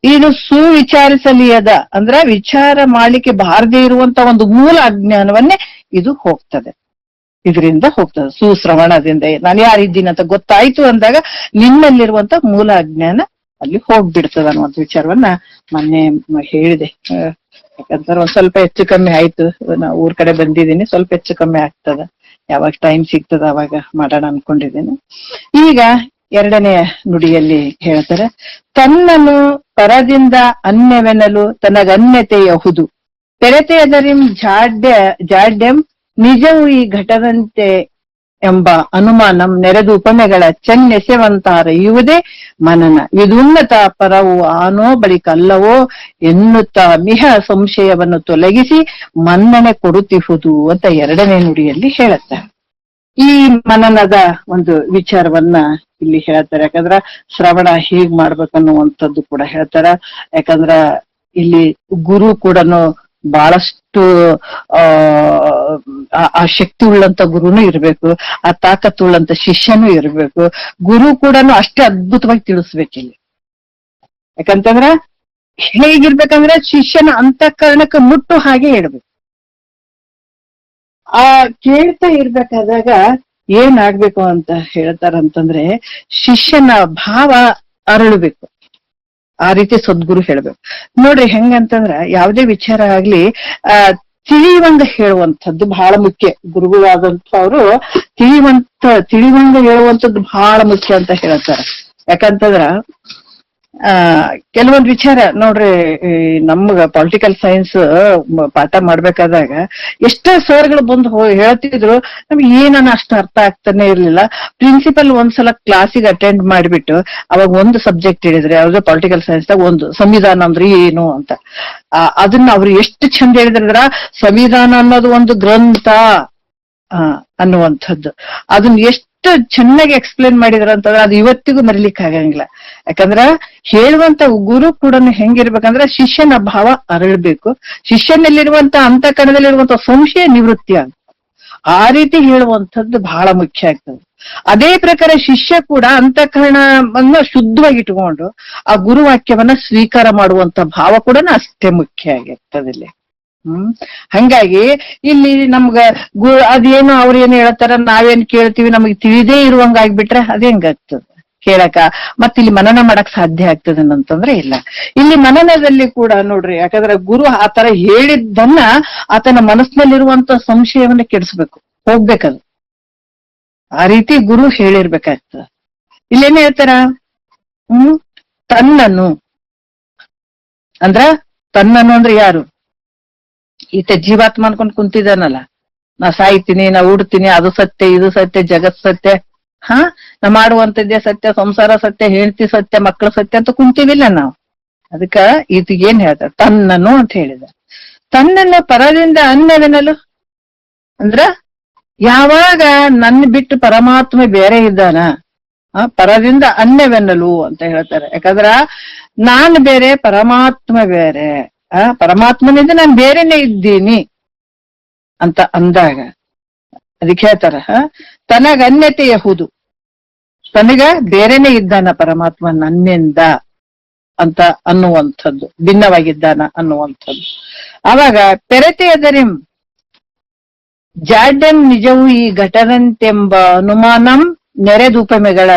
ಇದು ಸುವಿಚಾರಿಸಲಿಯದ ಅಂದ್ರೆ ವಿಚಾರ ಮಾಡ್ಲಿಕ್ಕೆ ಬಾರದೇ ಇರುವಂತ ಒಂದು ಮೂಲ ಅಜ್ಞಾನವನ್ನೇ ಇದು ಹೋಗ್ತದೆ. ಇದರಿಂದ ಹೋಗ್ತದೆ. ಸುಶ್ರವಣದಿಂದ ನಾನು ಯಾರಿದ್ದೀನಿ ಅಂತ ಗೊತ್ತಾಯ್ತು ಅಂದಾಗ ನಿನ್ನಲ್ಲಿರುವಂತ ಮೂಲ ಅಜ್ಞಾನ ಅಲ್ಲಿ ಹೋಗ್ಬಿಡ್ತದ ಅನ್ನುವಂತ ವಿಚಾರವನ್ನ ಮೊನ್ನೆ ಹೇಳಿದೆ. ಯಾಕಂದ್ರೆ ಒಂದ್ ಸ್ವಲ್ಪ ಹೆಚ್ಚು ಕಮ್ಮಿ ಆಯ್ತು, ನಾ ಊರ್ ಕಡೆ ಬಂದಿದ್ದೀನಿ, ಸ್ವಲ್ಪ ಹೆಚ್ಚು ಕಮ್ಮಿ ಆಗ್ತದ. ಯಾವಾಗ ಟೈಮ್ ಸಿಗ್ತದ ಅವಾಗ ಮಾಡೋಣ ಅನ್ಕೊಂಡಿದ್ದೀನಿ. ಈಗ ಎರಡನೆಯ ನುಡಿಯಲ್ಲಿ ಹೇಳ್ತಾರೆ, ತನ್ನನ್ನು ಪರದಿಂದ ಅನ್ಯವೆನಲು ತನಗನ್ಯತೆಯಹುದು ಪೆರತೆಯದರಿಂ ಜಾಡ್ಯಂ ನಿಜವು ಈ ಘಟದಂತೆ ಎಂಬ ಅನುಮಾನಂ ನೆರೆದು ಉಪಮೆಗಳ ಚೆನ್ನೆಸೆವಂತಾರ ಇವುದೇ ಮನನ ವಿದುನ್ನತ ಪರವು ಆನೋ ಬಳಿಕಲ್ಲವೋ ಎನ್ನುತ್ತಾ ಮಿಹ ಸಂಶಯವನ್ನು ತೊಲಗಿಸಿ ಮನ್ನಣೆ ಕೊಡುತ್ತಿಹುದು ಅಂತ ಎರಡನೇ ನುಡಿಯಲ್ಲಿ ಹೇಳುತ್ತಾರೆ. ಈ ಮನನದ ಒಂದು ವಿಚಾರವನ್ನ ಇಲ್ಲಿ ಹೇಳ್ತಾರೆ. ಯಾಕಂದ್ರ ಶ್ರವಣ ಹೀಗ್ ಮಾಡ್ಬೇಕನ್ನುವಂಥದ್ದು ಕೂಡ ಹೇಳ್ತಾರ. ಯಾಕಂದ್ರ ಇಲ್ಲಿ ಗುರು ಕೂಡ ಬಹಳಷ್ಟು ಆ ಶಕ್ತಿ ಉಳ್ಳಂತ ಗುರುನು ಇರ್ಬೇಕು, ಆ ತಾಕತ್ತು ಉಳ್ಳಂತ ಶಿಷ್ಯನೂ ಇರ್ಬೇಕು. ಗುರು ಕೂಡ ಅಷ್ಟೇ ಅದ್ಭುತವಾಗಿ ತಿಳಿಸ್ಬೇಕಿಲ್ಲಿ. ಯಾಕಂತಂದ್ರ ಹೇಗಿರ್ಬೇಕಂದ್ರೆ ಶಿಷ್ಯನ ಅಂತಃಕರಣಕ್ಕೆ ಮುಟ್ಟು ಹಾಗೆ ಹೇಳ್ಬೇಕು. ಆ ಕೇಳ್ತಾ ಇರ್ಬೇಕಾದಾಗ ಏನಾಗ್ಬೇಕು ಅಂತ ಹೇಳ್ತಾರಂತಂದ್ರೆ ಶಿಷ್ಯನ ಭಾವ ಅರಳಬೇಕು. ಆ ರೀತಿ ಸದ್ಗುರು ಹೇಳ್ಬೇಕು. ನೋಡ್ರಿ ಹೆಂಗಂತಂದ್ರ ಯಾವ್ದೇ ವಿಚಾರ ಆಗ್ಲಿ ತಿಳಿವಂಗ ಹೇಳುವಂಥದ್ದು ಬಹಳ ಮುಖ್ಯ. ಗುರುಗಳಾದಂಥವ್ರು ತಿಳಿವಂಗ ಹೇಳುವಂಥದ್ದು ಬಹಳ ಮುಖ್ಯ ಅಂತ ಹೇಳ್ತಾರೆ. ಯಾಕಂತಂದ್ರ ಕೆಲವೊಂದು ವಿಚಾರ ನೋಡ್ರಿ, ನಮ್ಗ ಪೊಲಿಟಿಕಲ್ ಸೈನ್ಸ್ ಪಾಠ ಮಾಡ್ಬೇಕಾದಾಗ ಎಷ್ಟೋ ಸರ್ಗಳು ಬಂದು ಹೇಳ್ತಿದ್ರು, ನಮ್ಗೆ ಏನನ್ನ ಅಷ್ಟು ಅರ್ಥ ಆಗ್ತಾನೆ ಇರ್ಲಿಲ್ಲ. ಪ್ರಿನ್ಸಿಪಲ್ ಒಂದ್ಸಲ ಕ್ಲಾಸಿಗೆ ಅಟೆಂಡ್ ಮಾಡಿಬಿಟ್ಟು ಅವಾಗ ಒಂದು ಸಬ್ಜೆಕ್ಟ್ ಹೇಳಿದ್ರೆ, ಯಾವ್ದು ಪೊಲಿಟಿಕಲ್ ಸೈನ್ಸ್ ದಾಗ ಒಂದು ಸಂವಿಧಾನ ಅಂದ್ರೆ ಏನು ಅಂತ, ಅದನ್ನ ಅವ್ರು ಎಷ್ಟು ಚಂದ ಹೇಳಿದ್ರ, ಸಂವಿಧಾನ ಅನ್ನೋದು ಒಂದು ಗ್ರಂಥ ಅನ್ನುವಂಥದ್ದು ಅದನ್ನ ಎಷ್ಟು ಚೆನ್ನಾಗಿ ಎಕ್ಸ್ಪ್ಲೇನ್ ಮಾಡಿದ್ರ ಅಂತಂದ್ರೆ ಅದು ಇವತ್ತಿಗೂ ಮರಿಲಿಕ್ಕೆ ಆಗಂಗಿಲ್ಲ. ಯಾಕಂದ್ರ ಹೇಳುವಂತ ಗುರು ಕೂಡ ಹೆಂಗಿರ್ಬೇಕಂದ್ರ ಶಿಷ್ಯನ ಭಾವ ಅರಳಬೇಕು, ಶಿಷ್ಯನಲ್ಲಿರುವಂತ ಅಂತಃಕರಣದಲ್ಲಿರುವಂತ ಸಂಶಯ ನಿವೃತ್ತಿ ಆಗ್ತದೆ. ಆ ರೀತಿ ಹೇಳುವಂಥದ್ದು ಬಹಳ ಮುಖ್ಯ ಆಗ್ತದೆ. ಅದೇ ಪ್ರಕಾರ ಶಿಷ್ಯ ಕೂಡ ಅಂತಃಕರಣವನ್ನ ಶುದ್ಧವಾಗಿ ಇಟ್ಕೊಂಡು ಆ ಗುರುವಾಕ್ಯವನ್ನ ಸ್ವೀಕಾರ ಮಾಡುವಂತ ಭಾವ ಕೂಡ ಅಷ್ಟೇ ಮುಖ್ಯ ಆಗಿರ್ತದೆ ಇಲ್ಲಿ. ಹಂಗಾಗಿ ಇಲ್ಲಿ ನಮ್ಗ ಅದೇನು ಅವ್ರೇನು ಹೇಳ್ತಾರ, ನಾವೇನ್ ಕೇಳ್ತೀವಿ, ನಮಗ್ ತಿಳಿದೇ ಇರುವಂಗ ಆಗ್ಬಿಟ್ರೆ ಅದ್ ಹೆಂಗಾಗ್ತದ ಕೇಳಕ, ಮತ್ತಿಲ್ಲಿ ಮನನ ಮಾಡಕ್ ಸಾಧ್ಯ ಆಗ್ತದೆ ಅಂತಂದ್ರೆ ಇಲ್ಲ. ಇಲ್ಲಿ ಮನನದಲ್ಲಿ ಕೂಡ ನೋಡ್ರಿ, ಯಾಕಂದ್ರೆ ಗುರು ಆತರ ಹೇಳಿದ್ದನ್ನ ಆತನ ಮನಸ್ಸಿನಲ್ಲಿರುವಂತ ಸಂಶಯವನ್ನ ಕೆಡಿಸ್ಬೇಕು, ಹೋಗ್ಬೇಕದು. ಆ ರೀತಿ ಗುರು ಹೇಳಿರ್ಬೇಕಾಗ್ತದ. ಇಲ್ಲೇನ್ ಹೇಳ್ತಾರ, ತನ್ನನ್ನು ಅಂದ್ರೆ ಯಾರು? ಈತ ಜೀವಾತ್ಮ ಅನ್ಕೊಂಡ್ ಕುಂತಿದ್ದಾನಲ್ಲ, ನಾ ಸಾಯ್ತೀನಿ, ನಾ ಉಡ್ತೀನಿ, ಅದು ಸತ್ಯ, ಇದು ಸತ್ಯ, ಜಗತ್ ಸತ್ಯ, ನಾ ಮಾಡುವಂತದ್ದೇ ಸತ್ಯ, ಸಂಸಾರ ಸತ್ಯ, ಹೆಂಡತಿ ಸತ್ಯ, ಮಕ್ಕಳು ಸತ್ಯ ಅಂತ ಕುಂತೀವಿಲ್ಲ ನಾವು. ಅದಕ್ಕ ಈತಿಗೇನ್ ಹೇಳ್ತಾರೆ, ತನ್ನನ್ನು ಅಂತ ಹೇಳಿದ. ತನ್ನನ್ನು ಪರದಿಂದ ಅನ್ಯವೆನಲು ಅಂದ್ರ ಯಾವಾಗ ನನ್ನ ಬಿಟ್ಟು ಪರಮಾತ್ಮ ಬೇರೆ ಇದ್ದಾನ, ಪರದಿಂದ ಅನ್ಯವೆನ್ನಲು ಅಂತ ಹೇಳ್ತಾರೆ. ಯಾಕಂದ್ರ ನಾನ್ ಬೇರೆ, ಪರಮಾತ್ಮ ಬೇರೆ, ಪರಮಾತ್ಮನಿಂದ ನಾನು ಬೇರೆನೆ ಇದ್ದೀನಿ ಅಂತ ಅಂದಾಗ ಅದಕ್ಕೆ ಹೇಳ್ತಾರ, ತನಗ ಅನ್ಯತೆಯಹುದು, ತನಗ ಬೇರೆನೆ ಇದ್ದಾನ ಪರಮಾತ್ಮ ನನ್ನಿಂದ ಅಂತ ಅನ್ನುವಂಥದ್ದು, ಭಿನ್ನವಾಗಿದ್ದಾನ ಅನ್ನುವಂಥದ್ದು. ಆವಾಗ ಪೆರತೆಯದರಿಂ ಜಾಡ್ಯಂ ನಿಜವು ಈ ಘಟನಂತೆಂಬ ಅನುಮಾನಂ ನೆರೆದುಪಮೆಗಳ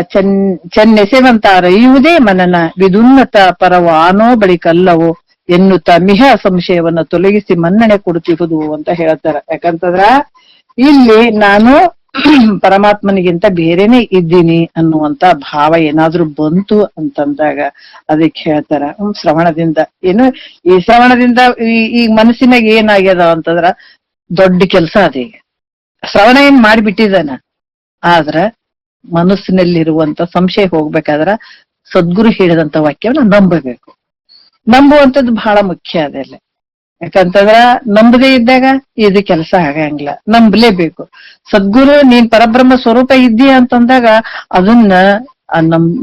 ಚೆನ್ನೆಸೆವಂತಾರ ಇವುದೇ ಮನನ ವಿದುನ್ನತ ಪರವ ಆನೋ ಬಳಿಕಲ್ಲವೋ ಎನ್ನುತ್ತಾ ಮಿಹ ಸಂಶಯವನ್ನ ತೊಲಗಿಸಿ ಮನ್ನಣೆ ಕೊಡುತ್ತಿರುವುದು ಅಂತ ಹೇಳ್ತಾರ. ಯಾಕಂತಂದ್ರ ಇಲ್ಲಿ ನಾನು ಪರಮಾತ್ಮನಿಗಿಂತ ಬೇರೆನೆ ಇದ್ದೀನಿ ಅನ್ನುವಂತ ಭಾವ ಏನಾದ್ರೂ ಬಂತು ಅಂತಂದಾಗ ಅದಕ್ಕೆ ಹೇಳ್ತಾರ ಶ್ರವಣದಿಂದ. ಏನು ಈ ಶ್ರವಣದಿಂದ ಈ ಮನಸ್ಸಿನಾಗ ಏನಾಗ್ಯದ ಅಂತಂದ್ರ ದೊಡ್ಡ ಕೆಲಸ ಅದೀಗ. ಶ್ರವಣ ಏನ್ ಮಾಡಿಬಿಟ್ಟಿದಾನ, ಆದ್ರ ಮನಸ್ಸಿನಲ್ಲಿರುವಂತ ಸಂಶಯ ಹೋಗ್ಬೇಕಾದ್ರ ಸದ್ಗುರು ಹೇಳಿದಂತ ವಾಕ್ಯವನ್ನ ನಂಬಬೇಕು. ನಂಬುವಂಥದ್ದು ಬಹಳ ಮುಖ್ಯ ಅದೆಲ್ಲ. ಯಾಕಂತಂದ್ರ ನಂಬದೇ ಇದ್ದಾಗ ಇದು ಕೆಲಸ ಆಗಂಗಿಲ್ಲ, ನಂಬಲೇಬೇಕು. ಸದ್ಗುರು ನೀನ್ ಪರಬ್ರಹ್ಮ ಸ್ವರೂಪ ಇದ್ದೀಯ ಅಂತಂದಾಗ ಅದನ್ನ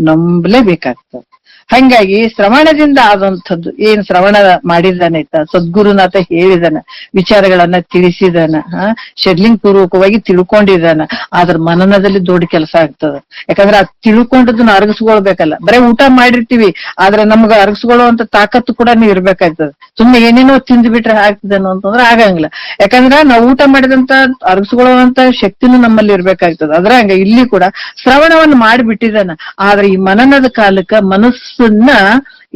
ನಂಬಲೇಬೇಕಾಗ್ತದೆ. ಹಂಗಾಗಿ ಶ್ರವಣದಿಂದ ಆದಂಥದ್ದು ಏನ್ ಶ್ರವಣ ಮಾಡಿದಾನೆ ಸದ್ಗುರುನಾಥ ಹೇಳಿದಾನ, ವಿಚಾರಗಳನ್ನ ತಿಳಿಸಿದಾನ, ಶೆಡ್ಲಿಂಗ್ ಪೂರ್ವಕವಾಗಿ ತಿಳ್ಕೊಂಡಿದಾನ, ಆದ್ರ ಮನನದಲ್ಲಿ ದೊಡ್ಡ ಕೆಲಸ ಆಗ್ತದ. ಯಾಕಂದ್ರೆ ಅದ್ ತಿಳ್ಕೊಂಡದನ್ನ ಅರಗಿಸ್ಕೊಳ್ಬೇಕಲ್ಲ. ಬರೇ ಊಟ ಮಾಡಿರ್ತೀವಿ, ಆದ್ರೆ ನಮ್ಗ ಅರಗಿಸ್ಕೊಳ್ಳುವಂತ ತಾಕತ್ತು ಕೂಡ ಇರ್ಬೇಕಾಗ್ತದ. ಸುಮ್ನೆ ಏನೇನೋ ತಿಂದು ಬಿಟ್ರೆ ಆಗ್ತದೇನೋ ಅಂತಂದ್ರೆ ಆಗಂಗಿಲ್ಲ. ಯಾಕಂದ್ರ ನಾವು ಊಟ ಮಾಡಿದಂತ ಅರಗಿಸ್ಕೊಳ್ಳುವಂತ ಶಕ್ತಿನೂ ನಮ್ಮಲ್ಲಿ ಇರ್ಬೇಕಾಗ್ತದ. ಅದ್ರಂಗ ಇಲ್ಲಿ ಕೂಡ ಶ್ರವಣವನ್ನು ಮಾಡಿಬಿಟ್ಟಿದಾನ, ಆದ್ರೆ ಈ ಮನನದ ಕಾಲಕ್ಕ ಮನಸ್ಸನ್ನ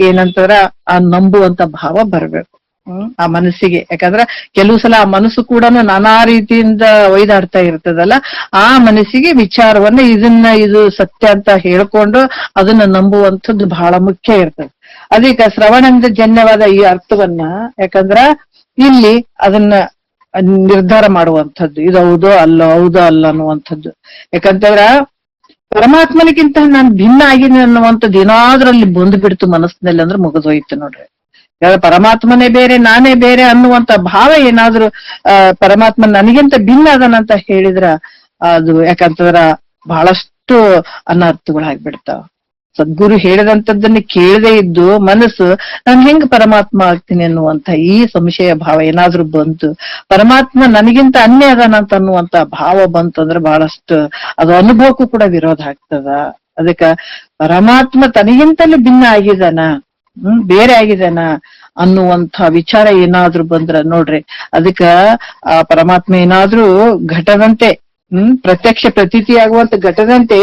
ಏನಂತಾರ ಆ ನಂಬುವಂತ ಭಾವ ಬರ್ಬೇಕು ಆ ಮನಸ್ಸಿಗೆ. ಯಾಕಂದ್ರ ಕೆಲವು ಸಲ ಆ ಮನಸ್ಸು ಕೂಡ ನಾನಾ ರೀತಿಯಿಂದ ಒಯ್ದಾಡ್ತಾ ಇರ್ತದಲ್ಲ, ಆ ಮನಸ್ಸಿಗೆ ವಿಚಾರವನ್ನ ಇದು ಸತ್ಯ ಅಂತ ಹೇಳ್ಕೊಂಡು ಅದನ್ನ ನಂಬುವಂಥದ್ದು ಬಹಳ ಮುಖ್ಯ ಇರ್ತದೆ. ಅದಕ್ಕೆ ಶ್ರವಣದಿಂದ ಜನ್ಯವಾದ ಈ ಅರ್ಥವನ್ನ ಯಾಕಂದ್ರ ಇಲ್ಲಿ ಅದನ್ನ ನಿರ್ಧಾರ ಮಾಡುವಂಥದ್ದು, ಇದು ಹೌದೋ ಅಲ್ಲ ಅನ್ನುವಂಥದ್ದು. ಯಾಕಂತಂದ್ರ ಪರಮಾತ್ಮನಿಗಿಂತ ನಾನು ಭಿನ್ನ ಆಗಿನಿ ಅನ್ನುವಂಥದ್ದು ಏನಾದ್ರೂ ಅಲ್ಲಿ ಬಂದು ಬಿಡ್ತು ಮನಸ್ಸಿನಲ್ಲಿ ಅಂದ್ರೆ ಮುಗಿದೋಯ್ತು ನೋಡ್ರಿ. ಪರಮಾತ್ಮನೇ ಬೇರೆ ನಾನೇ ಬೇರೆ ಅನ್ನುವಂತ ಭಾವ ಏನಾದ್ರೂ ಪರಮಾತ್ಮ ನನಗಿಂತ ಭಿನ್ನ ಅದನಂತ ಹೇಳಿದ್ರ ಅದು ಯಾಕಂತಂದ್ರ ಬಹಳಷ್ಟು ಅನರ್ಥಗಳಾಗ್ಬಿಡ್ತಾವ. ಸದ್ಗುರು ಹೇಳಿದಂಥದ್ದನ್ನ ಕೇಳದೇ ಇದ್ದು ಮನಸ್ಸು ನಾನು ಹೆಂಗ್ ಪರಮಾತ್ಮ ಆಗ್ತೀನಿ ಅನ್ನುವಂತ ಈ ಸಂಶಯ ಭಾವ ಏನಾದ್ರೂ ಬಂತು, ಪರಮಾತ್ಮ ನನಗಿಂತ ಅನ್ಯ ಅದಾನಂತ ಅನ್ನುವಂತ ಭಾವ ಬಂತು ಅಂದ್ರೆ ಬಹಳಷ್ಟು ಅದು ಅನುಭವಕ್ಕೂ ಕೂಡ ವಿರೋಧ ಆಗ್ತದ. ಅದಕ್ಕ ಪರಮಾತ್ಮ ತನಗಿಂತಲೂ ಭಿನ್ನ ಆಗಿದಾನ, ಬೇರೆ ಆಗಿದಾನ ಅನ್ನುವಂಥ ವಿಚಾರ ಏನಾದ್ರೂ ಬಂದ್ರ ನೋಡ್ರಿ, ಅದಕ್ಕ ಆ ಪರಮಾತ್ಮ ಏನಾದ್ರೂ ಘಟದಂತೆ ಪ್ರತ್ಯಕ್ಷ ಪ್ರತೀತಿ ಆಗುವಂತ ಘಟದಂತೆ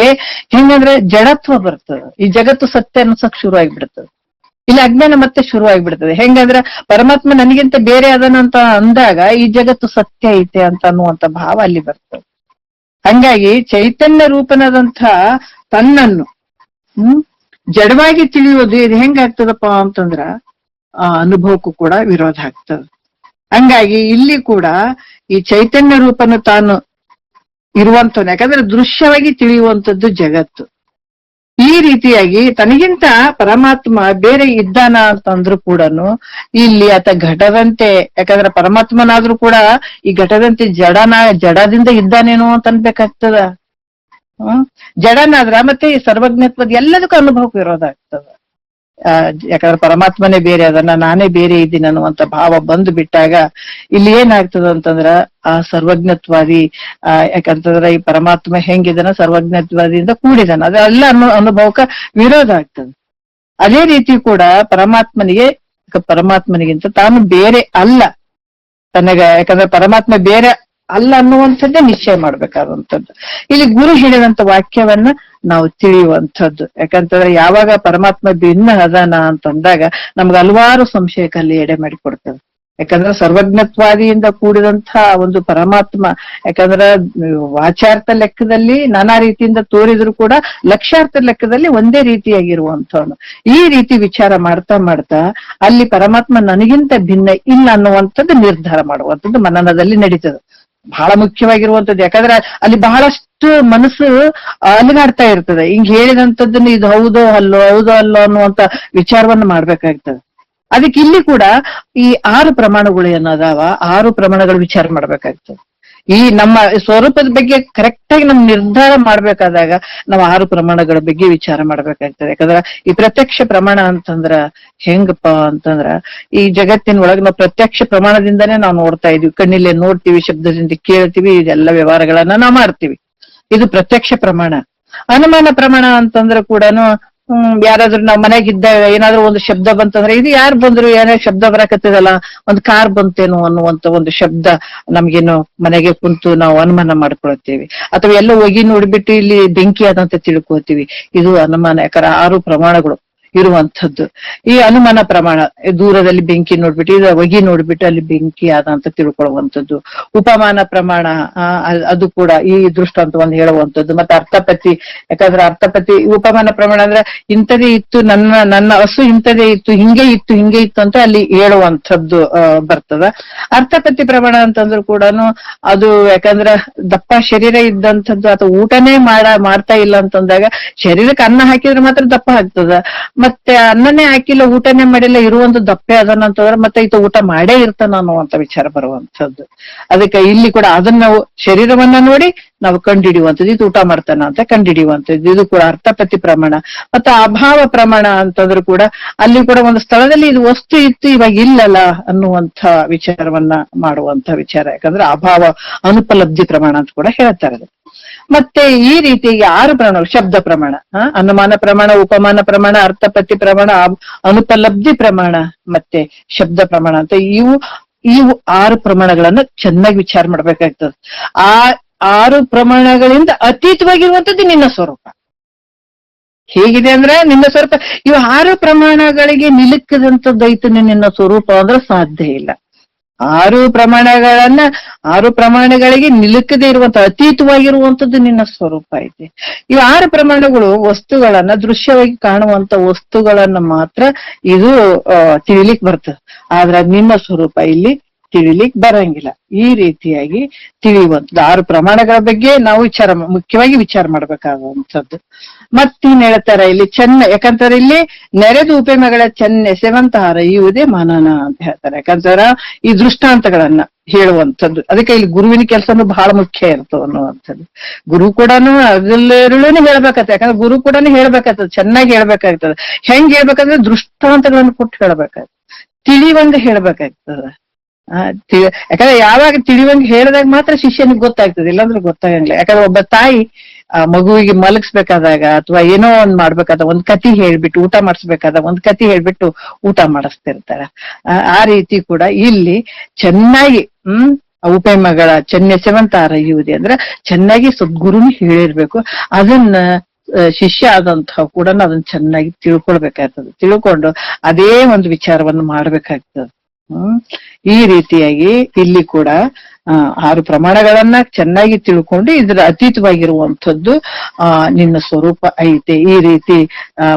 ಹೆಂಗಂದ್ರೆ ಜಡತ್ವ ಬರ್ತದ. ಈ ಜಗತ್ತು ಸತ್ಯ ಅನ್ಸಕ್ ಶುರು ಆಗ್ಬಿಡ್ತದೆ, ಇಲ್ಲಿ ಅಜ್ಞಾನ ಮತ್ತೆ ಶುರು ಆಗ್ಬಿಡ್ತದೆ. ಹೆಂಗಂದ್ರ ಪರಮಾತ್ಮ ನನಗಿಂತ ಬೇರೆ ಅದನಂತ ಅಂದಾಗ ಈ ಜಗತ್ತು ಸತ್ಯ ಐತೆ ಅಂತ ಅನ್ನುವಂತ ಭಾವ ಅಲ್ಲಿ ಬರ್ತದೆ. ಹಂಗಾಗಿ ಚೈತನ್ಯ ರೂಪನದಂಥ ತನ್ನನ್ನು ಜಡವಾಗಿ ತಿಳಿಯೋದು ಇದು ಹೆಂಗಾಗ್ತದಪ್ಪ ಅಂತಂದ್ರ ಆ ಅನುಭವಕ್ಕೂ ಕೂಡ ವಿರೋಧ ಆಗ್ತದೆ. ಹಂಗಾಗಿ ಇಲ್ಲಿ ಕೂಡ ಈ ಚೈತನ್ಯ ರೂಪನ ತಾನು ಇರುವಂತವನು, ಯಾಕಂದ್ರೆ ದೃಶ್ಯವಾಗಿ ತಿಳಿಯುವಂಥದ್ದು ಜಗತ್ತು. ಈ ರೀತಿಯಾಗಿ ತನಗಿಂತ ಪರಮಾತ್ಮ ಬೇರೆ ಇದ್ದಾನ ಅಂತಂದ್ರು ಕೂಡ ಇಲ್ಲಿ ಆತ ಘಟದಂತೆ, ಯಾಕಂದ್ರೆ ಪರಮಾತ್ಮನಾದ್ರೂ ಕೂಡ ಈ ಘಟದಂತೆ ಜಡದಿಂದ ಇದ್ದಾನೇನೋ ಅಂತ ಅನ್ಬೇಕಾಗ್ತದ. ಜಡನಾದ್ರ ಮತ್ತೆ ಈ ಸರ್ವಜ್ಞತ್ವದ ಎಲ್ಲದಕ್ಕೂ ಅನುಭವಕ್ಕೆ ವಿರೋಧ ಆಗ್ತದ. ಯಾಕಂದ್ರೆ ಪರಮಾತ್ಮನೇ ಬೇರೆ ಅದನ್ನ ನಾನೇ ಬೇರೆ ಇದ್ದೀನಿ ಅನ್ನುವಂತ ಭಾವ ಬಂದು ಬಿಟ್ಟಾಗ ಇಲ್ಲಿ ಏನಾಗ್ತದ ಅಂತಂದ್ರ ಆ ಸರ್ವಜ್ಞತ್ವಾದಿ ಯಾಕಂತಂದ್ರ ಈ ಪರಮಾತ್ಮ ಹೆಂಗಿದಾನ ಸರ್ವಜ್ಞತ್ವಾದಿಯಿಂದ ಕೂಡಿದಾನ, ಅದೆಲ್ಲ ಅನುಭವಕ್ಕೆ ವಿರೋಧ ಆಗ್ತದೆ. ಅದೇ ರೀತಿ ಕೂಡ ಪರಮಾತ್ಮನಿಗಿಂತ ತಾನು ಬೇರೆ ಅಲ್ಲ ಯಾಕಂದ್ರೆ ಪರಮಾತ್ಮ ಬೇರೆ ಅಲ್ಲ ಅನ್ನುವಂಥದ್ದೇ ನಿಶ್ಚಯ ಮಾಡ್ಬೇಕಾದಂಥದ್ದು. ಇಲ್ಲಿ ಗುರು ಹೇಳಿದಂತ ವಾಕ್ಯವನ್ನ ನಾವು ತಿಳಿಯುವಂಥದ್ದು. ಯಾಕಂತಂದ್ರೆ ಯಾವಾಗ ಪರಮಾತ್ಮ ಭಿನ್ನ ಅದಾನ ಅಂತಂದಾಗ ನಮ್ಗೆ ಹಲವಾರು ಸಂಶಯಕ್ಕೆ ಅಲ್ಲಿ ಎಡೆ ಮಾಡಿಕೊಡ್ತೇವೆ. ಯಾಕಂದ್ರೆ ಸರ್ವಜ್ಞತ್ವಾದಿಯಿಂದ ಕೂಡಿದಂತ ಒಂದು ಪರಮಾತ್ಮ, ಯಾಕಂದ್ರೆ ವಾಚಾರ್ಥ ಲೆಕ್ಕದಲ್ಲಿ ನಾನಾ ರೀತಿಯಿಂದ ತೋರಿದ್ರು ಕೂಡ ಲಕ್ಷ್ಯಾರ್ಥ ಲೆಕ್ಕದಲ್ಲಿ ಒಂದೇ ರೀತಿಯಾಗಿರುವಂಥವನು. ಈ ರೀತಿ ವಿಚಾರ ಮಾಡ್ತಾ ಅಲ್ಲಿ ಪರಮಾತ್ಮ ನನಗಿಂತ ಭಿನ್ನ ಇಲ್ಲ ಅನ್ನುವಂಥದ್ದು ನಿರ್ಧಾರ ಮಾಡುವಂಥದ್ದು ಮನನದಲ್ಲಿ ನಡೀತದೆ. ಬಹಳ ಮುಖ್ಯವಾಗಿರುವಂತದ್ದು. ಯಾಕಂದ್ರೆ ಅಲ್ಲಿ ಬಹಳಷ್ಟು ಮನಸ್ಸು ಅಲುಗಾಡ್ತಾ ಇರ್ತದೆ. ಹಿಂಗ್ ಹೇಳಿದಂಥದ್ದನ್ನ ಇದು ಹೌದೋ ಅಲ್ಲೋ ಅನ್ನುವಂತ ವಿಚಾರವನ್ನ ಮಾಡ್ಬೇಕಾಗ್ತದೆ. ಅದಕ್ಕೆ ಇಲ್ಲಿ ಕೂಡ ಈ 6 ಪ್ರಮಾಣಗಳು ಏನದಾವ, 6 ಪ್ರಮಾಣಗಳು ವಿಚಾರ ಮಾಡ್ಬೇಕಾಗ್ತದೆ. ಈ ನಮ್ಮ ಸ್ವರೂಪದ ಬಗ್ಗೆ ಕರೆಕ್ಟ್ ಆಗಿ ನಮ್ ನಿರ್ಧಾರ ಮಾಡ್ಬೇಕಾದಾಗ ನಾವು 6 ಪ್ರಮಾಣಗಳ ಬಗ್ಗೆ ವಿಚಾರ ಮಾಡ್ಬೇಕಾಗ್ತದೆ. ಯಾಕಂದ್ರ ಈ ಪ್ರತ್ಯಕ್ಷ ಪ್ರಮಾಣ ಅಂತಂದ್ರ ಹೆಂಗಪ್ಪ ಅಂತಂದ್ರ ಈ ಜಗತ್ತಿನ ಒಳಗೆ ನಾವು ಪ್ರತ್ಯಕ್ಷ ಪ್ರಮಾಣದಿಂದಾನೇ ನಾವು ನೋಡ್ತಾ ಇದೀವಿ. ಕಣ್ಣಿಲೆ ನೋಡ್ತೀವಿ, ಶಬ್ದದಿಂದ ಕೇಳ್ತೀವಿ, ಇದೆಲ್ಲ ವ್ಯವಹಾರಗಳನ್ನ ನಾವು ಮಾಡ್ತೀವಿ. ಇದು ಪ್ರತ್ಯಕ್ಷ ಪ್ರಮಾಣ. ಅನುಮಾನ ಪ್ರಮಾಣ ಅಂತಂದ್ರ ಕೂಡ ಯಾರಾದ್ರೂ ನಾವ್ ಮನೆಗಿದ್ದಾಗ ಏನಾದ್ರೂ ಒಂದು ಶಬ್ದ ಬಂತಂದ್ರೆ ಇದು ಯಾರು ಬಂದ್ರು, ಏನೋ ಶಬ್ದ ಬರಕತ್ತದಲ್ಲ, ಒಂದ್ ಕಾರ್ ಬಂತೇನೋ ಅನ್ನುವಂತ ಒಂದು ಶಬ್ದ ನಮ್ಗೇನು ಮನೆಗೆ ಕುಂತು ನಾವು ಅನುಮಾನ ಮಾಡ್ಕೊಳ್ತೀವಿ. ಅಥವಾ ಎಲ್ಲ ಹೋಗಿ ನೋಡ್ಬಿಟ್ಟು ಇಲ್ಲಿ ಬೆಂಕಿ ಆದಂತ ತಿಳ್ಕೊತೀವಿ. ಇದು ಅನುಮಾನ. ಯಾಕಂದ್ರೆ 6 ಪ್ರಮಾಣಗಳು ಇರುವಂಥದ್ದು. ಈ ಅನುಮಾನ ಪ್ರಮಾಣ ದೂರದಲ್ಲಿ ಬೆಂಕಿ ನೋಡ್ಬಿಟ್ಟು ಇದು ಹೊಗೆ ನೋಡ್ಬಿಟ್ಟು ಅಲ್ಲಿ ಬೆಂಕಿ ಆದ ಅಂತ ತಿಳ್ಕೊಳ್ಳುವಂಥದ್ದು. ಉಪಮಾನ ಪ್ರಮಾಣ ಅದು ಕೂಡ ಈ ದೃಷ್ಟಾಂತವನ್ನು ಹೇಳುವಂಥದ್ದು. ಮತ್ತೆ ಅರ್ಥಪತಿ, ಯಾಕಂದ್ರೆ ಅರ್ಥಪತಿ ಉಪಮಾನ ಪ್ರಮಾಣ ಅಂದ್ರೆ ಇಂಥದೇ ಇತ್ತು, ನನ್ನ ಹಸು ಇಂಥದೇ ಇತ್ತು, ಹಿಂಗೆ ಇತ್ತು ಅಂತ ಅಲ್ಲಿ ಹೇಳುವಂಥದ್ದು ಬರ್ತದ. ಅರ್ಥಪತಿ ಪ್ರಮಾಣ ಅಂತಂದ್ರು ಕೂಡ ಅದು ಯಾಕಂದ್ರ ದಪ್ಪ ಶರೀರ ಇದ್ದಂಥದ್ದು ಅಥವಾ ಊಟನೇ ಮಾಡ್ತಾ ಇಲ್ಲ ಅಂತಂದಾಗ ಶರೀರಕ್ಕೆ ಅನ್ನ ಹಾಕಿದ್ರೆ ಮಾತ್ರ ದಪ್ಪ ಆಗ್ತದ. ಮತ್ತೆ ಅನ್ನನೇ ಹಾಕಿಲ್ಲ, ಊಟನೇ ಮಾಡಿಲ್ಲ, ಇರುವಂತ ದಪ್ಪೆ ಅದನ್ನ ಅಂತಂದ್ರೆ ಮತ್ತೆ ಈತ ಊಟ ಮಾಡೇ ಇರ್ತಾನ ಅನ್ನುವಂತ ವಿಚಾರ ಬರುವಂತದ್ದು. ಅದಕ್ಕೆ ಇಲ್ಲಿ ಕೂಡ ಅದನ್ನ ನಾವು ಶರೀರವನ್ನ ನೋಡಿ ನಾವು ಕಂಡುಹಿಡಿಯುವಂಥದ್ದು, ಇದು ಊಟ ಮಾಡ್ತಾನ ಅಂತ ಕಂಡುಹಿಡಿಯುವಂಥದ್ದು. ಇದು ಕೂಡ ಅರ್ಥಪತಿ ಪ್ರಮಾಣ. ಮತ್ತೆ ಅಭಾವ ಪ್ರಮಾಣ ಅಂತಂದ್ರು ಕೂಡ ಅಲ್ಲಿ ಕೂಡ ಒಂದು ಸ್ಥಳದಲ್ಲಿ ಇದು ವಸ್ತು ಇತ್ತು, ಇವಾಗ ಇಲ್ಲಲ್ಲ ಅನ್ನುವಂಥ ವಿಚಾರವನ್ನ ಮಾಡುವಂತ ವಿಚಾರ. ಯಾಕಂದ್ರೆ ಅಭಾವ ಅನುಪಲಬ್ಧಿ ಪ್ರಮಾಣ ಅಂತ ಕೂಡ ಹೇಳ್ತಾರೆ. ಮತ್ತೆ ಈ ರೀತಿಯಾಗಿ 6 ಪ್ರಮಾಣಗಳು: ಶಬ್ದ ಪ್ರಮಾಣ, ಅನುಮಾನ ಪ್ರಮಾಣ, ಉಪಮಾನ ಪ್ರಮಾಣ, ಅರ್ಥಪತಿ ಪ್ರಮಾಣ, ಅನುಪಲಬ್ಧಿ ಪ್ರಮಾಣ, ಮತ್ತೆ ಶಬ್ದ ಪ್ರಮಾಣ ಅಂತ ಇವು 6 ಪ್ರಮಾಣಗಳನ್ನ ಚೆನ್ನಾಗಿ ವಿಚಾರ ಮಾಡ್ಬೇಕಾಗ್ತದೆ. ಆ 6 ಪ್ರಮಾಣಗಳಿಂದ ಅತೀತವಾಗಿರುವಂತದ್ದು ನಿನ್ನ ಸ್ವರೂಪ. ಹೇಗಿದೆ ಅಂದ್ರೆ ನಿನ್ನ ಸ್ವರೂಪ ಇವು 6 ಪ್ರಮಾಣಗಳಿಗೆ ನಿಲುಕದಂತದ್ದೈತು ನಿನ್ನ ಸ್ವರೂಪ ಅಂದ್ರೆ ಸಾಧ್ಯ ಇಲ್ಲ. 6 ಪ್ರಮಾಣಗಳಿಗೆ ನಿಲುಕದೇ ಇರುವಂತ ಅತೀತವಾಗಿರುವಂತದ್ದು ನಿನ್ನ ಸ್ವರೂಪ ಐತೆ. ಇವು 6 ಪ್ರಮಾಣಗಳು ವಸ್ತುಗಳನ್ನ, ದೃಶ್ಯವಾಗಿ ಕಾಣುವಂತ ವಸ್ತುಗಳನ್ನ ಮಾತ್ರ ಇದು ತಿಳಿಲಿಕ್ ಬರ್ತದೆ. ಆದ್ರೆ ನಿನ್ನ ಸ್ವರೂಪ ಇಲ್ಲಿ ತಿಳಿಲಿಕ್ ಬರಂಗಿಲ್ಲ. ಈ ರೀತಿಯಾಗಿ ತಿಳಿಯುವಂಥದ್ದು 6 ಪ್ರಮಾಣಗಳ ಬಗ್ಗೆ ನಾವು ಮುಖ್ಯವಾಗಿ ವಿಚಾರ ಮಾಡ್ಬೇಕಾಗುವಂಥದ್ದು. ಮತ್ತೇನ್ ಹೇಳ್ತಾರ ಇಲ್ಲಿ ಯಾಕಂತಾರೆ ಇಲ್ಲಿ ನೆರೆದು ಉಪಮೆಗಳ ಚೆನ್ನೆಸೆವಂತಹ ಹರಿಯುವುದೇ ಮನನ ಅಂತ ಹೇಳ್ತಾರೆ. ಯಾಕಂತಾರ ಈ ದೃಷ್ಟಾಂತಗಳನ್ನ ಹೇಳುವಂಥದ್ದು. ಅದಕ್ಕೆ ಇಲ್ಲಿ ಗುರುವಿನ ಕೆಲಸನೂ ಬಹಳ ಮುಖ್ಯ ಇರ್ತದೆ ಅನ್ನುವಂಥದ್ದು. ಗುರು ಕೂಡ ಅದೆಲ್ಲರೂ ಹೇಳ್ಬೇಕಾಗ್ತದೆ. ಯಾಕಂದ್ರೆ ಗುರು ಕೂಡ ಹೇಳ್ಬೇಕಾಗ್ತದೆ, ಚೆನ್ನಾಗಿ ಹೇಳ್ಬೇಕಾಗ್ತದೆ. ಹೆಂಗ್ ಹೇಳ್ಬೇಕಂದ್ರೆ ದೃಷ್ಟಾಂತಗಳನ್ನು ಕೊಟ್ಟು ಹೇಳ್ಬೇಕಾಗ್ತದೆ, ತಿಳಿವಂಗ ಹೇಳ್ಬೇಕಾಗ್ತದ. ಯಾಕಂದ್ರೆ ಯಾವಾಗ ತಿಳಿವಂಗ ಹೇಳಿದಾಗ ಮಾತ್ರ ಶಿಷ್ಯನಿಗೆ ಗೊತ್ತಾಗ್ತದೆ, ಇಲ್ಲಾಂದ್ರೆ ಗೊತ್ತಾಗಂಗಿಲ್ಲ. ಯಾಕಂದ್ರೆ ಒಬ್ಬ ತಾಯಿ ಮಗುವಿಗೆ ಮಲಗಿಸ್ಬೇಕಾದಾಗ ಅಥವಾ ಏನೋ ಒಂದ್ ಮಾಡ್ಬೇಕಾದ ಒಂದ್ ಕತಿ ಹೇಳ್ಬಿಟ್ಟು ಊಟ ಮಾಡಿಸ್ಬೇಕಾದ ಒಂದ್ ಕತಿ ಹೇಳ್ಬಿಟ್ಟು ಊಟ ಮಾಡಿಸ್ತಿರ್ತಾರ. ಆ ರೀತಿ ಕೂಡ ಇಲ್ಲಿ ಚೆನ್ನಾಗಿ ಉಪಮಗಳ ಚೆನ್ನೆಸೆವಂತ ಅರಿಯುವುದೇ ಅಂದ್ರೆ ಚೆನ್ನಾಗಿ ಸದ್ಗುರುನು ಹೇಳಿರ್ಬೇಕು. ಅದನ್ನ ಶಿಷ್ಯ ಆದಂತಹ ಕೂಡ ಅದನ್ನ ಚೆನ್ನಾಗಿ ತಿಳ್ಕೊಳ್ಬೇಕಾಗ್ತದೆ. ತಿಳ್ಕೊಂಡು ಅದೇ ಒಂದು ವಿಚಾರವನ್ನು ಮಾಡ್ಬೇಕಾಗ್ತದೆ. ಈ ರೀತಿಯಾಗಿ ಇಲ್ಲಿ ಕೂಡ 6 ಪ್ರಮಾಣಗಳನ್ನ ಚೆನ್ನಾಗಿ ತಿಳ್ಕೊಂಡು ಇದ್ರ ಅತೀತವಾಗಿರುವಂಥದ್ದು ನಿನ್ನ ಸ್ವರೂಪ ಐತೆ. ಈ ರೀತಿ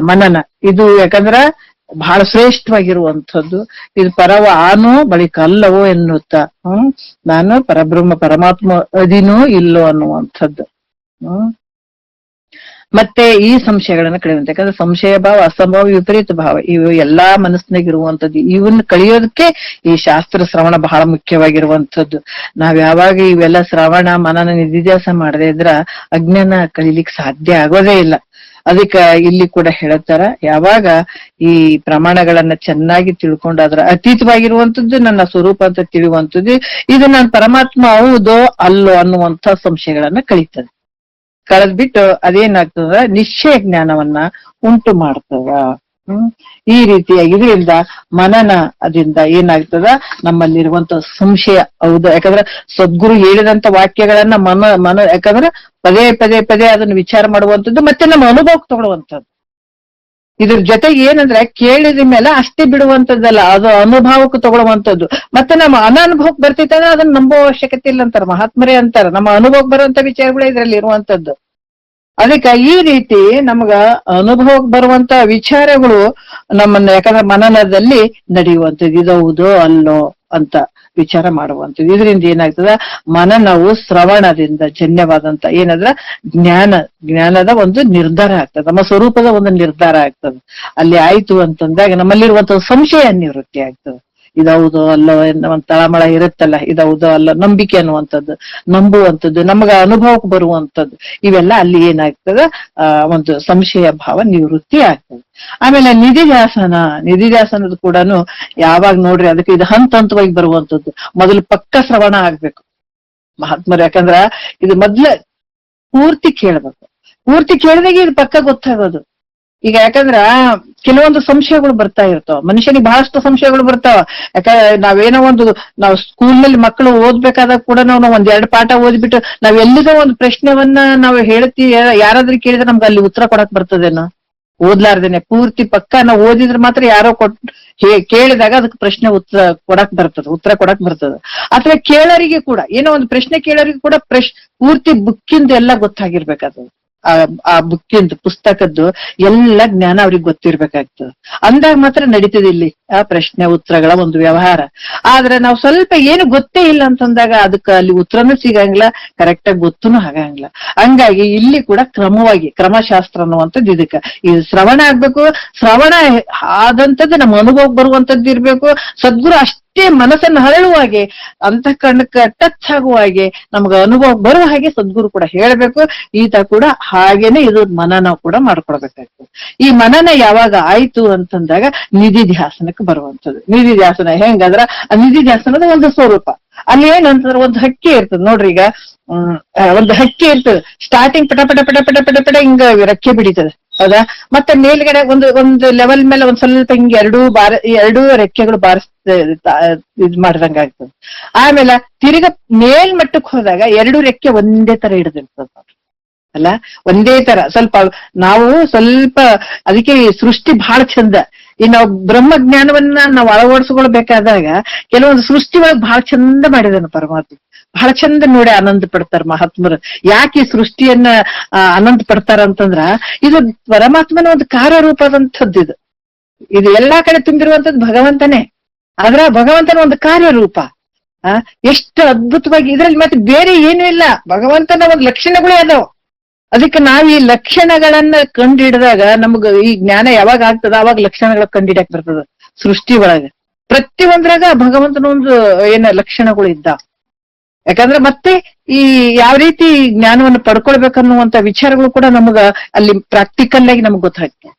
ಮನನ ಇದು ಯಾಕಂದ್ರ ಬಹಳ ಶ್ರೇಷ್ಠವಾಗಿರುವಂಥದ್ದು. ಇದು ಪರವ ಆನೋ ಬಳಿಕ ಅಲ್ಲವೋ ಎನ್ನುತ್ತ ನಾನು ಪರಮಾತ್ಮ ಅದಿನೋ ಇಲ್ಲೋ ಅನ್ನುವಂಥದ್ದು. ಮತ್ತೆ ಈ ಸಂಶಯಗಳನ್ನ ಕಳೆಯುವಂತ, ಯಾಕಂದ್ರೆ ಸಂಶಯ ಭಾವ, ಅಸಂಭಾವ, ವಿಪರೀತ ಭಾವ ಇವು ಎಲ್ಲಾ ಮನಸ್ಸಿನಾಗಿರುವಂತದ್ದು. ಇವನ್ನ ಕಳಿಯೋದಕ್ಕೆ ಈ ಶಾಸ್ತ್ರ ಶ್ರವಣ ಬಹಳ ಮುಖ್ಯವಾಗಿರುವಂತದ್ದು. ನಾವ್ ಯಾವಾಗ ಇವೆಲ್ಲ ಶ್ರವಣ ಮನನ ನಿಧಿಧ್ಯಾಸ ಮಾಡದೇ ಇದ್ರ ಅಜ್ಞಾನ ಕಳಿಲಿಕ್ಕೆ ಸಾಧ್ಯ ಆಗೋದೇ ಇಲ್ಲ. ಅದಕ್ಕೆ ಇಲ್ಲಿ ಕೂಡ ಹೇಳ್ತಾರ, ಯಾವಾಗ ಈ ಪ್ರಮಾಣಗಳನ್ನ ಚೆನ್ನಾಗಿ ತಿಳ್ಕೊಂಡು ಅದರ ಅತೀತವಾಗಿರುವಂತದ್ದು ನನ್ನ ಸ್ವರೂಪ ಅಂತ ತಿಳಿಯುವಂಥದ್ದು, ಇದು ನಾನು ಪರಮಾತ್ಮ ಹೌದೋ ಅಲ್ಲೋ ಅನ್ನುವಂಥ ಸಂಶಯಗಳನ್ನ ಕಳೀತದೆ. ಕಳೆದ್ಬಿಟ್ಟು ಅದೇನಾಗ್ತದ ನಿಶ್ಚಯ ಜ್ಞಾನವನ್ನ ಉಂಟು ಮಾಡ್ತದ. ಈ ರೀತಿಯಾಗಿ ಇದರಿಂದ ಮನನ ಅದರಿಂದ ಏನಾಗ್ತದ ನಮ್ಮಲ್ಲಿರುವಂತ ಸಂಶಯ ಹೌದು. ಯಾಕಂದ್ರೆ ಸದ್ಗುರು ಹೇಳಿದಂತ ವಾಕ್ಯಗಳನ್ನ ಯಾಕಂದ್ರೆ ಪದೇ ಅದನ್ನ ವಿಚಾರ ಮಾಡುವಂಥದ್ದು ಮತ್ತೆ ನಮ್ಮ ಅನುಭವಕ್ಕೆ ತಗೊಳ್ಳುವಂಥದ್ದು. ಇದ್ರ ಜೊತೆಗೆ ಏನಂದ್ರೆ ಕೇಳಿದ ಮೇಲೆ ಅಷ್ಟೇ ಬಿಡುವಂತದ್ದಲ್ಲ, ಅದು ಅನುಭವಕ್ಕೆ ತಗೊಳ್ಳುವಂಥದ್ದು. ಮತ್ತೆ ನಮ್ಮ ಅನನುಭವಕ್ಕೆ ಬರ್ತೈತಂದ್ರೆ ಅದನ್ನ ನಂಬೋ ಅವಶ್ಯಕತೆ ಇಲ್ಲ ಅಂತಾರ ಮಹಾತ್ಮರೇ ಅಂತಾರ. ನಮ್ಮ ಅನುಭವಕ್ಕೆ ಬರುವಂತ ವಿಚಾರಗಳು ಇದ್ರಲ್ಲಿ ಇರುವಂತದ್ದು. ಅದಕ್ಕೆ ಈ ರೀತಿ ನಮ್ಗ ಅನುಭವಕ್ಕೆ ಬರುವಂತ ವಿಚಾರಗಳು ನಮ್ಮನ್ನ ಯಾಕಂದ್ರೆ ಮನನದಲ್ಲಿ ನಡೆಯುವಂಥದ್ದು, ಇದೌದೋ ಅಲ್ಲೋ ಅಂತ ವಿಚಾರ ಮಾಡುವಂಥದ್ದು. ಇದರಿಂದ ಏನಾಗ್ತದ ಮನನವು ಶ್ರವಣದಿಂದ ಜನ್ಯವಾದಂತ ಏನಂದ್ರ ಜ್ಞಾನದ ಒಂದು ನಿರ್ಧಾರ ಆಗ್ತದೆ, ನಮ್ಮ ಸ್ವರೂಪದ ಒಂದು ನಿರ್ಧಾರ ಆಗ್ತದೆ. ಅಲ್ಲಿ ಆಯ್ತು ಅಂತಂದಾಗ ನಮ್ಮಲ್ಲಿರುವಂತ ಸಂಶಯ ನಿವೃತ್ತಿ ಆಗ್ತದೆ. ಇದೌದೋ ಅಲ್ಲೋ ಒಂದು ತಳಮಳ ಇರುತ್ತಲ್ಲ, ಇದೌದೋ ಅಲ್ಲೋ ನಂಬಿಕೆ ಅನ್ನುವಂಥದ್ದು, ನಂಬುವಂಥದ್ದು, ನಮಗ ಅನುಭವಕ್ಕೆ ಬರುವಂಥದ್ದು, ಇವೆಲ್ಲ ಅಲ್ಲಿ ಏನಾಗ್ತದ ಒಂದು ಸಂಶಯ ಭಾವ ನಿವೃತ್ತಿ ಆಗ್ತದೆ. ಆಮೇಲೆ ನಿಧಿಧ್ಯಾಸನದ ಕೂಡ ಯಾವಾಗ ನೋಡ್ರಿ ಅದಕ್ಕೆ ಇದು ಹಂತವಾಗಿ ಬರುವಂಥದ್ದು. ಮೊದಲು ಪಕ್ಕ ಶ್ರವಣ ಆಗ್ಬೇಕು ಮಹಾತ್ಮರು. ಯಾಕಂದ್ರ ಇದು ಮೊದ್ಲ ಪೂರ್ತಿ ಕೇಳಿದಾಗ ಇದು ಪಕ್ಕ ಗೊತ್ತಾಗೋದು. ಈಗ ಯಾಕಂದ್ರ ಕೆಲವೊಂದು ಸಂಶಯಗಳು ಬರ್ತಾ ಇರ್ತಾವ, ಮನುಷ್ಯನಿಗೆ ಬಹಳಷ್ಟು ಸಂಶಯಗಳು ಬರ್ತಾವ. ಯಾಕಂದ್ರೆ ನಾವು ಸ್ಕೂಲ್ನಲ್ಲಿ ಮಕ್ಕಳು ಓದ್ಬೇಕಾದಾಗ ಕೂಡ ನಾವು 1-2 ಪಾಠ ಓದ್ಬಿಟ್ಟು ನಾವ್ ಎಲ್ಲಿಗೋ ಒಂದು ಪ್ರಶ್ನೆವನ್ನ ನಾವು ಹೇಳ್ತೀವಿ, ಯಾರಾದ್ರೂ ಕೇಳಿದ್ರೆ ನಮ್ಗೆ ಅಲ್ಲಿ ಉತ್ತರ ಕೊಡಕ್ ಬರ್ತದೇನೋ ಓದ್ಲಾರ್ದೇನೆ. ಪೂರ್ತಿ ಪಕ್ಕ ನಾವು ಓದಿದ್ರೆ ಮಾತ್ರ ಯಾರೋ ಕೇಳಿದಾಗ ಅದಕ್ಕೆ ಪ್ರಶ್ನೆ ಉತ್ತರ ಕೊಡಕ್ ಬರ್ತದ. ಅಥವಾ ಕೇಳೋರಿಗೆ ಕೂಡ ಏನೋ ಒಂದು ಪ್ರಶ್ನೆ ಕೇಳೋರಿಗೆ ಕೂಡ ಪೂರ್ತಿ ಬುಕ್ಕಿಂದ ಎಲ್ಲ ಗೊತ್ತಾಗಿರ್ಬೇಕಾದ. ಆ ಬುಕ್ಕಿಂದು ಪುಸ್ತಕದ್ದು ಎಲ್ಲ ಜ್ಞಾನ ಅವ್ರಿಗೆ ಗೊತ್ತಿರ್ಬೇಕಾಗ್ತದೆ. ಅಂದಾಗ ಮಾತ್ರ ನಡೀತದೆ ಇಲ್ಲಿ ಆ ಪ್ರಶ್ನೆ ಉತ್ತರಗಳ ಒಂದು ವ್ಯವಹಾರ. ಆದ್ರೆ ನಾವು ಸ್ವಲ್ಪ ಏನು ಗೊತ್ತೇ ಇಲ್ಲ ಅಂತಂದಾಗ ಅದಕ್ಕೆ ಅಲ್ಲಿ ಉತ್ತರನೂ ಸಿಗಂಗಿಲ್ಲ, ಕರೆಕ್ಟ್ ಆಗಿ ಗೊತ್ತೂ ಆಗಂಗಿಲ್ಲ. ಹಂಗಾಗಿ ಇಲ್ಲಿ ಕೂಡ ಕ್ರಮವಾಗಿ ಕ್ರಮಶಾಸ್ತ್ರ ಅನ್ನುವಂಥದ್ದು ಇದಕ್ಕೆ ಇದು ಶ್ರವಣ ಆಗ್ಬೇಕು. ಶ್ರವಣ ಆದಂಥದ್ದು ನಮ್ಮ ಅನುಭವಕ್ಕೆ ಬರುವಂತದ್ದು ಇರ್ಬೇಕು. ಸದ್ಗುರು ಅಷ್ಟೇ ಮನಸ್ಸನ್ನು ಹರಳುವ ಹಾಗೆ ಅಂತಃಕರಣಕ್ಕೆ ಟಚ್ ಆಗುವ ಹಾಗೆ ನಮ್ಗೆ ಅನುಭವ ಬರುವ ಹಾಗೆ ಸದ್ಗುರು ಕೂಡ ಹೇಳ್ಬೇಕು. ಈತ ಕೂಡ ಹಾಗೇನೆ ಇದು ಮನನ ಕೂಡ ಮಾಡ್ಕೊಳ್ಬೇಕಾಗ್ತದೆ. ಈ ಮನನ ಯಾವಾಗ ಆಯ್ತು ಅಂತಂದಾಗ ನಿಧಿಧ್ಯಾಸನಕ್ಕೆ ಬರುವಂತದ್ದು. ನಿಧಿಧ್ಯಾಸನ ಹೆಂಗಂದ್ರ ಆ ನಿಧಿಧ್ಯಾಸನದ ಒಂದು ಸ್ವರೂಪ. ಅಲ್ಲಿ ಏನಂತಂದ್ರೆ ಒಂದು ಹಕ್ಕಿ ಇರ್ತದೆ ನೋಡ್ರಿ. ಈಗ ಒಂದು ಹಕ್ಕಿ ಇರ್ತದೆ, ಸ್ಟಾರ್ಟಿಂಗ್ ಪಟ ಪಟ ಪಟ ಪಟ ಪಟ ಪಟ ಹಿಂಗ ರೆಕ್ಕೆ ಬಿಡಿತದೆ, ಹೌದಾ? ಮತ್ತೆ ಮೇಲ್ಗಡೆ ಒಂದು ಲೆವೆಲ್ ಮೇಲೆ ಒಂದ್ ಸ್ವಲ್ಪ ಹಿಂಗೆ ಎರಡೂ ರೆಕ್ಕೆಗಳು ಇದ್ ಮಾಡಿದಂಗ ಆಗ್ತದೆ. ಆಮೇಲೆ ತಿರ್ಗ ಮೇಲ್ಮಟ್ಟಕ್ಕೆ ಹೋದಾಗ ಎರಡು ರೆಕ್ಕೆ ಒಂದೇ ತರ ಹಿಡಿದಿರ್ತದ ಅಲ್ಲ, ಒಂದೇ ತರ. ನಾವು ಸ್ವಲ್ಪ ಅದಕ್ಕೆ ಸೃಷ್ಟಿ ಬಹಳ ಚಂದ. ಈ ನಾವು ಬ್ರಹ್ಮಜ್ಞಾನವನ್ನ ನಾವು ಅಳವಡಿಸ್ಕೊಳ್ಬೇಕಾದಾಗ ಕೆಲವೊಂದು ಸೃಷ್ಟಿ ಒಳಗೆ ಬಹಳ ಚಂದ ಮಾಡಿದಾನ ಪರಮಾತ್ಮ. ಬಹಳ ಚಂದ ನೋಡಿ ಆನಂದ ಪಡ್ತಾರ ಮಹಾತ್ಮರು. ಯಾಕೆ ಈ ಸೃಷ್ಟಿಯನ್ನ ಆನಂದ ಪಡ್ತಾರ ಅಂತಂದ್ರ ಇದು ಪರಮಾತ್ಮನ ಒಂದು ಕಾರ್ಯರೂಪದಂಥದ್ದು. ಇದು ಎಲ್ಲಾ ಕಡೆ ತುಂಬಿರುವಂತದ್ದು ಭಗವಂತನೇ, ಆದ್ರ ಭಗವಂತನ ಒಂದು ಕಾರ್ಯರೂಪ. ಎಷ್ಟು ಅದ್ಭುತವಾಗಿ ಇದ್ರಲ್ಲಿ ಮತ್ತೆ ಬೇರೆ ಏನೂ ಇಲ್ಲ, ಭಗವಂತನ ಒಂದು ಲಕ್ಷಣಗಳೇ ಅದಾವ. ಅದಕ್ಕೆ ನಾವ್ ಈ ಲಕ್ಷಣಗಳನ್ನ ಕಂಡಿಡಿದಾಗ ನಮ್ಗ ಈ ಜ್ಞಾನ ಯಾವಾಗ ಆಗ್ತದ ಅವಾಗ ಲಕ್ಷಣಗಳ ಕಂಡಿಡಕ್ ಬರ್ತದ. ಸೃಷ್ಟಿ ಒಳಗ ಪ್ರತಿಯೊಂದ್ರಾಗ ಭಗವಂತನ ಒಂದು ಲಕ್ಷಣಗಳು ಇದ್ದಾವ. ಯಾಕಂದ್ರೆ ಮತ್ತೆ ಈ ಯಾವ ರೀತಿ ಜ್ಞಾನವನ್ನು ಪಡ್ಕೊಳ್ಬೇಕನ್ನುವಂತ ವಿಚಾರಗಳು ಕೂಡ ನಮಗ ಅಲ್ಲಿ ಪ್ರಾಕ್ಟಿಕಲ್ ಆಗಿ ನಮಗ್ ಗೊತ್ತಾಗ್ತದೆ.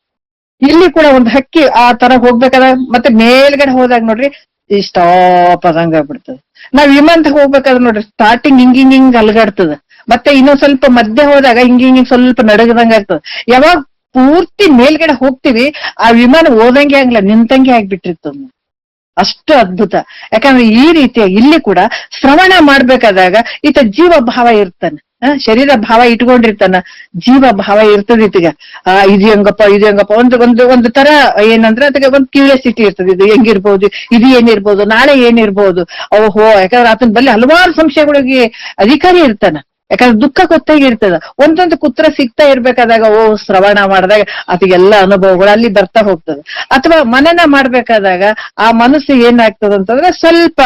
ಇಲ್ಲಿ ಕೂಡ ಒಂದು ಹಕ್ಕಿ ಆ ತರ ಹೋಗ್ಬೇಕಾದಾಗ ಮತ್ತೆ ಮೇಲ್ಗಡೆ ಹೋದಾಗ ನೋಡ್ರಿ ಈ ಸ್ಟಾಪ್ ಆದಂಗ ಆಗ್ಬಿಡ್ತದೆ. ನಾವ್ ವಿಮಾನದಾಗ ಹೋಗ್ಬೇಕಾದ್ರೆ ನೋಡ್ರಿ ಸ್ಟಾರ್ಟಿಂಗ್ ಹಿಂಗ್ ಅಲ್ಗಾಡ್ತದ, ಮತ್ತೆ ಇನ್ನೊಂದ್ ಸ್ವಲ್ಪ ಮಧ್ಯೆ ಹೋದಾಗ ಹಿಂಗ್ ಸ್ವಲ್ಪ ನಡಗದಂಗ ಆಗ್ತದ. ಯಾವಾಗ ಪೂರ್ತಿ ಮೇಲ್ಗಡೆ ಹೋಗ್ತಿವಿ ಆ ವಿಮಾನ ಓದಂಗೆ ಆಗ್ಲ ನಿಂತಂಗೆ ಆಗ್ಬಿಟ್ಟಿರ್ತದ. ಅಷ್ಟು ಅದ್ಭುತ. ಯಾಕಂದ್ರೆ ಈ ರೀತಿಯಾಗಿ ಇಲ್ಲಿ ಕೂಡ ಶ್ರವಣ ಮಾಡ್ಬೇಕಾದಾಗ ಈತ ಜೀವ ಭಾವ ಇರ್ತಾನೆ, ಶರೀರ ಭಾವ ಇಟ್ಕೊಂಡಿರ್ತಾನ, ಜೀವ ಭಾವ ಇರ್ತದೆ ಈತಗ. ಇದು ಹೆಂಗಪ್ಪ ಒಂದು ತರ ಏನಂದ್ರೆ ಅದಕ್ಕೆ ಒಂದು ಕ್ಯೂರಿಯಾಸಿಟಿ ಇರ್ತದೆ. ಇದು ಹೆಂಗಿರ್ಬೋದು, ಇದು ಏನಿರ್ಬೋದು, ನಾಳೆ ಏನಿರ್ಬೋದು, ಓಹೋ. ಯಾಕಂದ್ರೆ ಆತನ ಬಲ್ಲಿ ಹಲವಾರು ಸಂಶಯಗಳಿಗೆ ಅಧಿಕಾರಿ ಇರ್ತಾನ. ಯಾಕಂದ್ರೆ ದುಃಖ ಗೊತ್ತಾಗಿರ್ತದ. ಒಂದೊಂದು ಕುತ್ರ ಸಿಗ್ತಾ ಇರ್ಬೇಕಾದಾಗ ಶ್ರವಣ ಮಾಡಿದಾಗ ಅದಕ್ಕೆಲ್ಲ ಅನುಭವಗಳು ಅಲ್ಲಿ ಬರ್ತಾ ಹೋಗ್ತದೆ. ಅಥವಾ ಮನನ ಮಾಡ್ಬೇಕಾದಾಗ ಆ ಮನಸ್ಸು ಏನಾಗ್ತದ ಅಂತಂದ್ರೆ ಸ್ವಲ್ಪ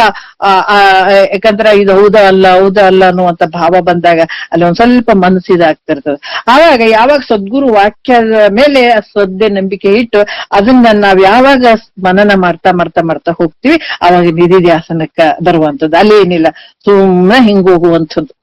ಯಾಕಂದ್ರೆ ಇದು ಹೌದಾ ಅಲ್ಲ ಅನ್ನುವಂತ ಭಾವ ಬಂದಾಗ ಅಲ್ಲಿ ಒಂದ್ ಸ್ವಲ್ಪ ಮನಸ್ಸು ಇದಾಗ್ತಿರ್ತದೆ. ಆವಾಗ ಯಾವಾಗ ಸದ್ಗುರು ವಾಕ್ಯದ ಮೇಲೆ ಶ್ರದ್ಧೆ ನಂಬಿಕೆ ಇಟ್ಟು ಅದನ್ನ ನಾವ್ ಯಾವಾಗ ಮನನ ಮಾಡ್ತಾ ಹೋಗ್ತೀವಿ ಅವಾಗ ನಿಧಿಧ್ಯಾಸನಕ್ಕ ಬರುವಂತದ್ದು. ಅಲ್ಲಿ ಏನಿಲ್ಲ, ಸುಮ್ಮನೆ ಹಿಂಗ್ ಹೋಗುವಂಥದ್ದು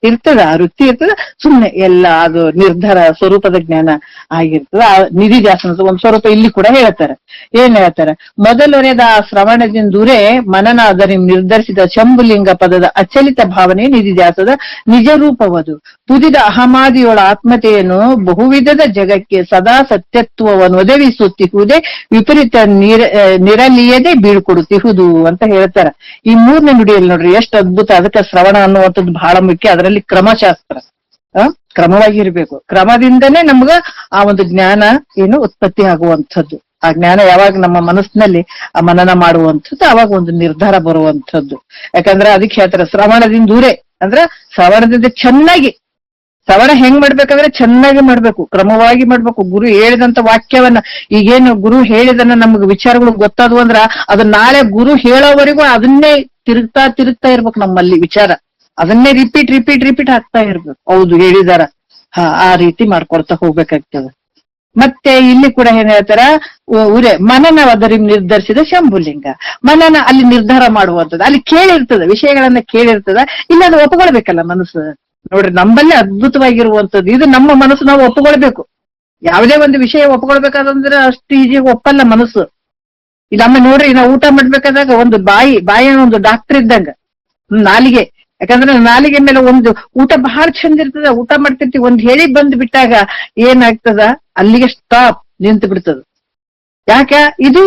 ಇರ್ತದ, ಆ ವೃತ್ತಿ ಇರ್ತದ. ಸುಮ್ನೆ ಎಲ್ಲ ಅದು ನಿರ್ಧಾರ ಸ್ವರೂಪದ ಜ್ಞಾನ ಆಗಿರ್ತದ. ಆ ನಿಧಿಧ್ಯಾಸನದ ಒಂದ್ ಸ್ವರೂಪ ಇಲ್ಲಿ ಕೂಡ ಹೇಳ್ತಾರೆ. ಏನ್ ಹೇಳ್ತಾರೆ? ಮೊದಲನೆಯದ ಆ ಶ್ರವಣದಿಂದೂರೇ ಮನನ ಅದರಿ ನಿರ್ಧರಿಸಿದ ಶಂಭುಲಿಂಗ ಪದದ ಅಚಲಿತ ಭಾವನೆ ನಿಧಿಧ್ಯಾಸದ ನಿಜ ರೂಪವದು. ಪುದಿದ ಅಹಮಾದಿಯೊಳ ಆತ್ಮತೆಯನ್ನು ಬಹುವಿಧದ ಜಗಕ್ಕೆ ಸದಾ ಸತ್ಯತ್ವವನ್ನು ಒದಗಿಸುತ್ತಿಹುದೇ ವಿಪರೀತ ನಿರಲಿಯದೆ ಬೀಳ್ಕೊಡುತ್ತಿಹುದು ಅಂತ ಹೇಳ್ತಾರ. ಈ ಮೂರನೇ ನುಡಿಯಲ್ಲಿ ನೋಡ್ರಿ ಎಷ್ಟು ಅದ್ಭುತ. ಅದಕ್ಕೆ ಶ್ರವಣ ಅನ್ನುವಂಥದ್ದು ಬಹಳ ಮುಖ್ಯ. ಅದರಲ್ಲಿ ಕ್ರಮಶಾಸ್ತ್ರ ಕ್ರಮವಾಗಿ ಇರ್ಬೇಕು. ಕ್ರಮದಿಂದನೇ ನಮ್ಗ ಆ ಒಂದು ಜ್ಞಾನ ಉತ್ಪತ್ತಿ ಆಗುವಂಥದ್ದು. ಆ ಜ್ಞಾನ ಯಾವಾಗ ನಮ್ಮ ಮನಸ್ಸಿನಲ್ಲಿ ಆ ಮನನ ಮಾಡುವಂಥದ್ದು ಅವಾಗ ಒಂದು ನಿರ್ಧಾರ ಬರುವಂಥದ್ದು. ಯಾಕಂದ್ರೆ ಅದಕ್ಕೆ ಹೇಳ್ತಾರೆ ಶ್ರವಣದಿಂದ ದೂರೇ ಅಂದ್ರೆ ಶ್ರವಣದಿಂದ ಚೆನ್ನಾಗಿ. ಶ್ರವಣ ಹೆಂಗ್ ಮಾಡ್ಬೇಕಂದ್ರೆ ಚೆನ್ನಾಗಿ ಮಾಡ್ಬೇಕು, ಕ್ರಮವಾಗಿ ಮಾಡ್ಬೇಕು. ಗುರು ಹೇಳಿದಂತ ವಾಕ್ಯವನ್ನ ಈಗೇನು ಗುರು ಹೇಳಿದನ್ನ ನಮ್ಗೆ ವಿಚಾರಗಳು ಗೊತ್ತಾದ್ವು ಅಂದ್ರ ಅದನ್ನ ನಾಳೆ ಗುರು ಹೇಳೋವರೆಗೂ ಅದನ್ನೇ ತಿರುಗ್ತಾ ಇರ್ಬೇಕು ನಮ್ಮಲ್ಲಿ ವಿಚಾರ. ಅದನ್ನೇ ರಿಪೀಟ್ ಆಗ್ತಾ ಇರ್ಬೇಕು. ಹೌದು ಹೇಳಿದಾರ, ಆ ರೀತಿ ಮಾಡ್ಕೊಳ್ತಾ ಹೋಗ್ಬೇಕಾಗ್ತದೆ. ಮತ್ತೆ ಇಲ್ಲಿ ಕೂಡ ಏನ್ ಹೇಳ್ತಾರ, ಮನನ ಅದರಿ ನಿರ್ಧರಿಸಿದ ಶಂಭುಲಿಂಗ. ಮನನ ಅಲ್ಲಿ ನಿರ್ಧಾರ ಮಾಡುವಂಥದ್ದು, ಅಲ್ಲಿ ಕೇಳಿರ್ತದ, ವಿಷಯಗಳನ್ನ ಕೇಳಿರ್ತದ. ಇಲ್ಲ ಅದು ಒಪ್ಕೊಳ್ಬೇಕಲ್ಲ ಮನಸ್ಸು. ನೋಡ್ರಿ ನಮ್ಮಲ್ಲೇ ಅದ್ಭುತವಾಗಿರುವಂಥದ್ದು ಇದು. ನಮ್ಮ ಮನಸ್ಸು ನಾವು ಒಪ್ಕೊಳ್ಬೇಕು. ಯಾವುದೇ ಒಂದು ವಿಷಯ ಒಪ್ಕೊಳ್ಬೇಕಾದಂದ್ರೆ ಅಷ್ಟು ಈಜಿಯಾಗಿ ಒಪ್ಪಲ್ಲ ಮನಸ್ಸು. ಇಲ್ಲಮ್ಮ ನೋಡ್ರಿ, ನಾವು ಊಟ ಮಾಡ್ಬೇಕಾದಾಗ ಒಂದು ಬಾಯಿನ ಒಂದು ಡಾಕ್ಟರ್ ಇದ್ದಂಗ ನಾಲಿಗೆ. ಯಾಕಂದ್ರೆ ನಾಲಿಗೆ ಮೇಲೆ ಒಂದು ಊಟ ಬಹಳ ಚಂದ ಇರ್ತದ, ಊಟ ಮಾಡ್ತಿರ್ತೀವಿ. ಒಂದ್ ಹೇಳಿ ಬಂದ್ ಬಿಟ್ಟಾಗ ಏನಾಗ್ತದ, ಅಲ್ಲಿಗೆ ಸ್ಟಾಪ್, ನಿಂತು ಬಿಡ್ತದ. ಯಾಕ ಇದು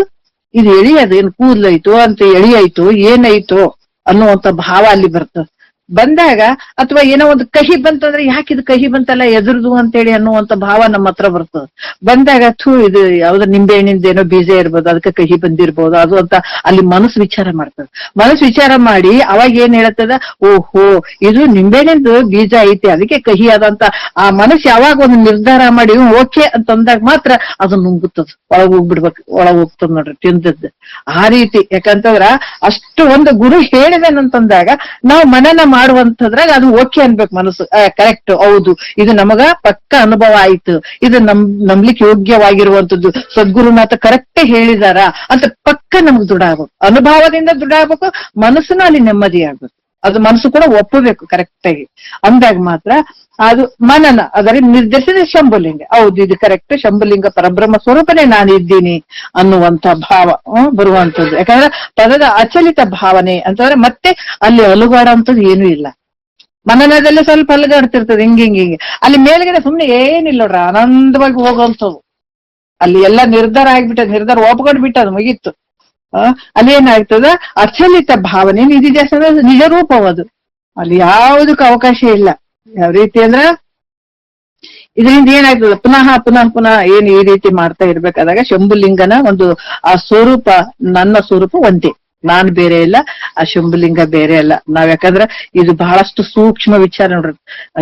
ಎಳಿ, ಅದೇನು ಕೂದ್ಲೈತೋ ಅಂತ ಎಳಿ ಆಯ್ತು ಏನಾಯ್ತೋ ಅನ್ನುವಂತ ಭಾವ ಅಲ್ಲಿ ಬರ್ತದ. ಬಂದಾಗ ಅಥವಾ ಏನೋ ಒಂದು ಕಹಿ ಬಂತಂದ್ರೆ ಯಾಕೆ ಇದು ಕಹಿ ಬಂತಲ್ಲ ಎದುರುದು ಅಂತೇಳಿ ಅನ್ನುವಂತ ಭಾವ ನಮ್ಮ ಹತ್ರ ಬರ್ತದೆ. ಬಂದಾಗ ಇದು ಯಾವ್ದು ನಿಂಬೆ ಹಣ್ಣಿಂದ ಏನೋ ಬೀಜ ಇರ್ಬೋದು, ಅದಕ್ಕೆ ಕಹಿ ಬಂದಿರ್ಬೋದು ಅದು ಅಂತ ಅಲ್ಲಿ ಮನಸ್ಸು ವಿಚಾರ ಮಾಡ್ತದೆ. ಮನಸ್ಸು ವಿಚಾರ ಮಾಡಿ ಅವಾಗ ಏನ್ ಹೇಳ್ತದ, ಓಹೋ ಇದು ನಿಂಬೆಹಣ್ಣಿಂದು ಬೀಜ ಐತಿ ಅದಕ್ಕೆ ಕಹಿ ಅದಂತ ಆ ಮನಸ್ಸು ಯಾವಾಗ ಒಂದು ನಿರ್ಧಾರ ಮಾಡಿ ಓಕೆ ಅಂತಂದಾಗ ಮಾತ್ರ ಅದು ನುಂಗುತ್ತದ, ಒಳಗ್ ಹೋಗ್ತದ ನೋಡ್ರಿ ತಿಂದದ್ದು. ಆ ರೀತಿ ಯಾಕಂತಂದ್ರ ಅಷ್ಟು ಒಂದು ಗುರು ಹೇಳಿದನಂತಂದಾಗ ನಾವು ಮನನ ಮಾಡುವಂತದ್ರಾಗ ಅದು ಓಕೆ ಅನ್ಬೇಕು ಮನಸ್ಸು, ಕರೆಕ್ಟ್ ಹೌದು ಇದು ನಮಗ ಪಕ್ಕ ಅನುಭವ ಆಯ್ತು, ಇದು ನಂಬ್ಲಿಕ್ಕೆ ಯೋಗ್ಯವಾಗಿರುವಂತದ್ದು, ಸದ್ಗುರುನಾಥ ಕರೆಕ್ಟ್ ಹೇಳಿದಾರ ಅಂತ ಪಕ್ಕ ನಮ್ಗೆ ದೃಢ ಆಗ್ಬೇಕು. ಅನುಭವದಿಂದ ದೃಢ ಆಗ್ಬೇಕು, ಮನಸ್ಸುನು ಅಲ್ಲಿ ನೆಮ್ಮದಿ ಆಗ್ಬೇಕು, ಅದು ಮನಸ್ಸು ಕೂಡ ಒಪ್ಪಬೇಕು ಕರೆಕ್ಟ್ ಆಗಿ. ಅಂದಾಗ ಮಾತ್ರ ಅದು ಮನನ ಅದರ ನಿರ್ದೇಶಿತ ಶಂಭುಲಿಂಗ, ಹೌದು ಇದು ಕರೆಕ್ಟ್, ಶಂಭುಲಿಂಗ ಪರಬ್ರಹ್ಮ ಸ್ವರೂಪನೇ ನಾನು ಇದ್ದೀನಿ ಅನ್ನುವಂತ ಭಾವ ಬರುವಂತದ್ದು. ಯಾಕಂದ್ರೆ ಪದದ ಅಚಲಿತ ಭಾವನೆ ಅಂತಂದ್ರೆ ಮತ್ತೆ ಅಲ್ಲಿ ಅಲುಗಾಡ ಅಂತದ್ದು ಏನೂ ಇಲ್ಲ. ಮನನದಲ್ಲಿ ಸ್ವಲ್ಪ ಅಲುಗಾಡ್ತಿರ್ತದೆ ಹಿಂಗೆ ಅಲ್ಲಿ ಮೇಲ್ಗಡೆ ಸುಮ್ನೆ ಏನಿಲ್ಲ ನೋಡ್ರ, ಆನಂದವಾಗಿ ಹೋಗುವಂಥದ್ದು. ಅಲ್ಲಿ ಎಲ್ಲ ನಿರ್ಧಾರ ಆಗ್ಬಿಟ್ಟದ, ನಿರ್ಧಾರ ಒಪ್ಕೊಂಡ್ ಬಿಟ್ಟದ ಮುಗೀತು. ಅಲ್ಲಿ ಏನಾಗ್ತದ, ಅಚಲಿತ ಭಾವನೆ ನಿಜ ನಿಜ ರೂಪವದು, ಅಲ್ಲಿ ಯಾವುದಕ್ಕೂ ಅವಕಾಶ ಇಲ್ಲ. ಯಾವ ರೀತಿ ಅಂದ್ರ ಇದರಿಂದ ಏನಾಗ್ತದ, ಪುನಃ ಪುನಃ ಪುನಃ ಏನ್ ಈ ರೀತಿ ಮಾಡ್ತಾ ಇರ್ಬೇಕಾದಾಗ ಶಂಭುಲಿಂಗನ ಒಂದು ಆ ಸ್ವರೂಪ, ನನ್ನ ಸ್ವರೂಪ ಒಂದೇ, ನಾನ್ ಬೇರೆ ಇಲ್ಲ, ಆ ಶಂಭುಲಿಂಗ ಬೇರೆ ಅಲ್ಲ. ನಾವ್ ಯಾಕಂದ್ರ ಇದು ಬಹಳಷ್ಟು ಸೂಕ್ಷ್ಮ ವಿಚಾರ ನೋಡ್ರಿ,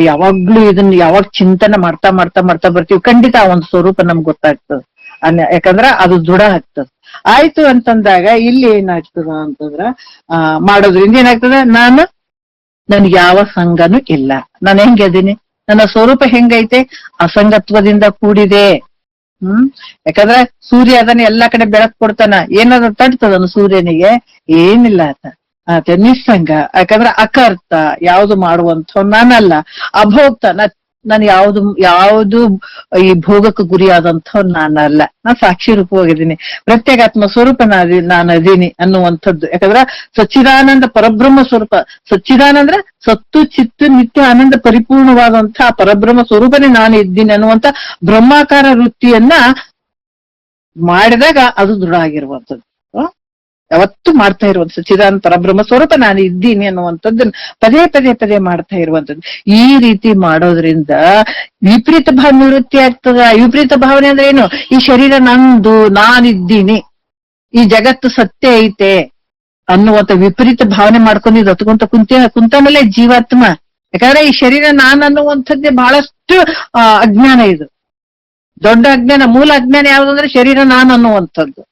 ಯಾವಾಗ್ಲೂ ಇದನ್ನ ಯಾವಾಗ ಚಿಂತನೆ ಮಾಡ್ತಾ ಮಾಡ್ತಾ ಮಾಡ್ತಾ ಬರ್ತೀವಿ, ಖಂಡಿತ ಆ ಒಂದು ಸ್ವರೂಪ ನಮ್ಗೆ ಗೊತ್ತಾಗ್ತದ. ಯಾಕಂದ್ರ ಅದು ದೃಢ ಆಗ್ತದ. ಆಯ್ತು ಅಂತಂದಾಗ ಇಲ್ಲಿ ಏನಾಗ್ತದ ಅಂತಂದ್ರ ಮಾಡೋದ್ರಿಂದ ಏನಾಗ್ತದ, ನನ್ಗೆ ಯಾವ ಸಂಘನೂ ಇಲ್ಲ, ನಾನು ಹೆಂಗದೀನಿ, ನನ್ನ ಸ್ವರೂಪ ಹೆಂಗೈತೆ, ಅಸಂಗತ್ವದಿಂದ ಕೂಡಿದೆ. ಯಾಕಂದ್ರೆ ಸೂರ್ಯ ಅದನ್ನ ಎಲ್ಲಾ ಕಡೆ ಬೆಳಕು ಕೊಡ್ತಾನ, ಏನಾದ್ರು ತಡ್ತದನು ಸೂರ್ಯನಿಗೆ, ಏನಿಲ್ಲ ಆತ ನಿಸ್ಸಂಗ. ಯಾಕಂದ್ರೆ ಅಕರ್ತ, ಯಾವ್ದು ಮಾಡುವಂತ ನಾನಲ್ಲ, ಅಭೋಕ್ತ, ನಾನು ಯಾವ್ದು ಈ ಭೋಗಕ್ಕೆ ಗುರಿಯಾದಂಥ ನಾನಲ್ಲ, ನಾನ್ ಸಾಕ್ಷಿ ರೂಪವಾಗಿದ್ದೀನಿ, ಪ್ರತ್ಯೇಕಾತ್ಮ ಸ್ವರೂಪ ನಾನು ಅದೀನಿ ಅನ್ನುವಂಥದ್ದು. ಯಾಕಂದ್ರ ಸಚ್ಚಿದಾನಂದ ಪರಬ್ರಹ್ಮ ಸ್ವರೂಪ, ಸಚ್ಚಿದಾನಂದ್ರ ಸತ್ತು ಚಿತ್ತು ನಿತ್ಯ ಆನಂದ ಪರಿಪೂರ್ಣವಾದಂತಹ ಪರಬ್ರಹ್ಮ ಸ್ವರೂಪನೇ ನಾನು ಇದ್ದೀನಿ ಅನ್ನುವಂತ ಬ್ರಹ್ಮಾಕಾರ ವೃತ್ತಿಯನ್ನ ಮಾಡಿದಾಗ ಅದು ದೃಢ ಆಗಿರುವಂಥದ್ದು. ಯಾವತ್ತು ಮಾಡ್ತಾ ಇರುವಂತ ಸಚ್ಚಿದಾನಂದ ಪರಬ್ರಹ್ಮ ಸ್ವರೂಪ ನಾನು ಇದ್ದೀನಿ ಅನ್ನುವಂಥದ್ದನ್ನ ಪದೇ ಪದೇ ಪದೇ ಮಾಡ್ತಾ ಇರುವಂತದ್ದು. ಈ ರೀತಿ ಮಾಡೋದ್ರಿಂದ ವಿಪರೀತ ಭಾವ ನಿವೃತ್ತಿ ಆಗ್ತದ. ವಿಪರೀತ ಭಾವನೆ ಅಂದ್ರೆ ಏನು, ಈ ಶರೀರ ನಂದು, ನಾನಿದ್ದೀನಿ, ಈ ಜಗತ್ತು ಸತ್ಯ ಐತೆ ಅನ್ನುವಂತ ವಿಪರೀತ ಭಾವನೆ ಮಾಡ್ಕೊಂಡಿದ್ದು ಹತ್ಕೊಂತ ಕುಂತಮೇಲೆ ಜೀವಾತ್ಮ. ಯಾಕಂದ್ರೆ ಈ ಶರೀರ ನಾನು ಅನ್ನುವಂಥದ್ದೇ ಬಹಳಷ್ಟು ಅಜ್ಞಾನ, ಇದು ದೊಡ್ಡ ಅಜ್ಞಾನ. ಮೂಲ ಅಜ್ಞಾನ ಯಾವ್ದಂದ್ರೆ ಶರೀರ ನಾನು ಅನ್ನುವಂಥದ್ದು.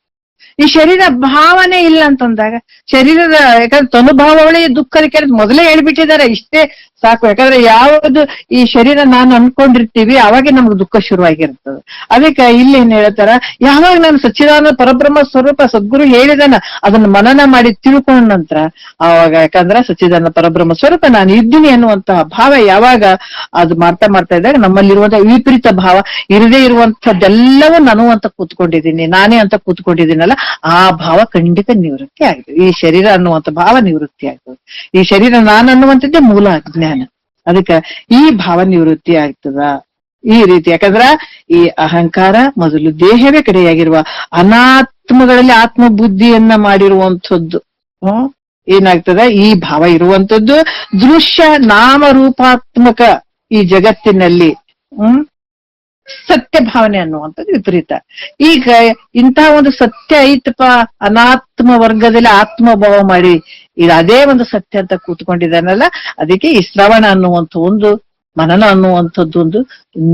ಈ ಶರೀರ ಭಾವನೆ ಇಲ್ಲ ಅಂತಂದಾಗ ಶರೀರದ, ಯಾಕಂದ್ರೆ ತನುಭಾವಗಳೇ ದುಃಖದ ಮೊದಲೇ ಹೇಳ್ಬಿಟ್ಟಿದ್ದಾರೆ, ಇಷ್ಟೇ ಸಾಕು. ಯಾಕಂದ್ರೆ ಯಾವುದು ಈ ಶರೀರ ನಾನು ಅನ್ಕೊಂಡಿರ್ತೀವಿ ಅವಾಗೆ ನಮ್ಗೆ ದುಃಖ ಶುರುವಾಗಿರ್ತದೆ. ಅದಕ್ಕೆ ಇಲ್ಲಿ ಏನ್ ಹೇಳ್ತಾರ, ಯಾವಾಗ ನಾನು ಸಚ್ಚಿದಾನಂದ ಪರಬ್ರಹ್ಮ ಸ್ವರೂಪ ಸದ್ಗುರು ಹೇಳಿದಾನ ಅದನ್ನ ಮನನ ಮಾಡಿ ತಿಳ್ಕೊಂಡ ನಂತರ ಅವಾಗ, ಯಾಕಂದ್ರೆ ಸಚ್ಚಿದಾನಂದ ಪರಬ್ರಹ್ಮ ಸ್ವರೂಪ ನಾನು ಇದ್ದೀನಿ ಅನ್ನುವಂತಹ ಭಾವ ಯಾವಾಗ ಅದು ಮಾಡ್ತಾ ಇದ್ದಾಗ ನಮ್ಮಲ್ಲಿರುವಂತಹ ವಿಪರೀತ ಭಾವ, ಇರದೇ ಇರುವಂತದ್ದೆಲ್ಲವೂ ನಾನು ಅಂತ ಕೂತ್ಕೊಂಡಿದ್ದೀನಿ, ನಾನೇ ಅಂತ ಕೂತ್ಕೊಂಡಿದ್ದೀನಲ್ಲ, ಆ ಭಾವ ಖಂಡಿತ ನಿವೃತ್ತಿ ಆಗ್ತದೆ. ಈ ಶರೀರ ಅನ್ನುವಂಥ ಭಾವ ನಿವೃತ್ತಿ ಆಗ್ತದೆ. ಈ ಶರೀರ ನಾನು ಅನ್ನುವಂಥದ್ದೇ ಮೂಲ ಅಜ್ಞಾನ. ಅದಕ್ಕೆ ಈ ಭಾವ ನಿವೃತ್ತಿ ಆಗ್ತದ ಈ ರೀತಿ. ಯಾಕಂದ್ರ ಈ ಅಹಂಕಾರ ಮೊದಲು ದೇಹವೇ ಕಡೆಯಾಗಿರುವ ಅನಾತ್ಮಗಳಲ್ಲಿ ಆತ್ಮ ಬುದ್ಧಿಯನ್ನ ಮಾಡಿರುವಂಥದ್ದು ಏನಾಗ್ತದ, ಈ ಭಾವ ಇರುವಂಥದ್ದು ದೃಶ್ಯ ನಾಮರೂಪಾತ್ಮಕ ಈ ಜಗತ್ತಿನಲ್ಲಿ ಸತ್ಯ ಭಾವನೆ ಅನ್ನುವಂಥದ್ದು ವಿಪರೀತ. ಈಗ ಇಂತಹ ಒಂದು ಸತ್ಯ ಐತಪ್ಪ, ಅನಾತ್ಮ ವರ್ಗದಲ್ಲಿ ಆತ್ಮಭಾವ ಮಾಡಿ ಇದು ಅದೇ ಒಂದು ಸತ್ಯ ಅಂತ ಕೂತ್ಕೊಂಡಿದ್ದಾನಲ್ಲ, ಅದಕ್ಕೆ ಈ ಶ್ರವಣ ಅನ್ನುವಂಥ ಒಂದು, ಮನನ ಅನ್ನುವಂಥದ್ದು ಒಂದು,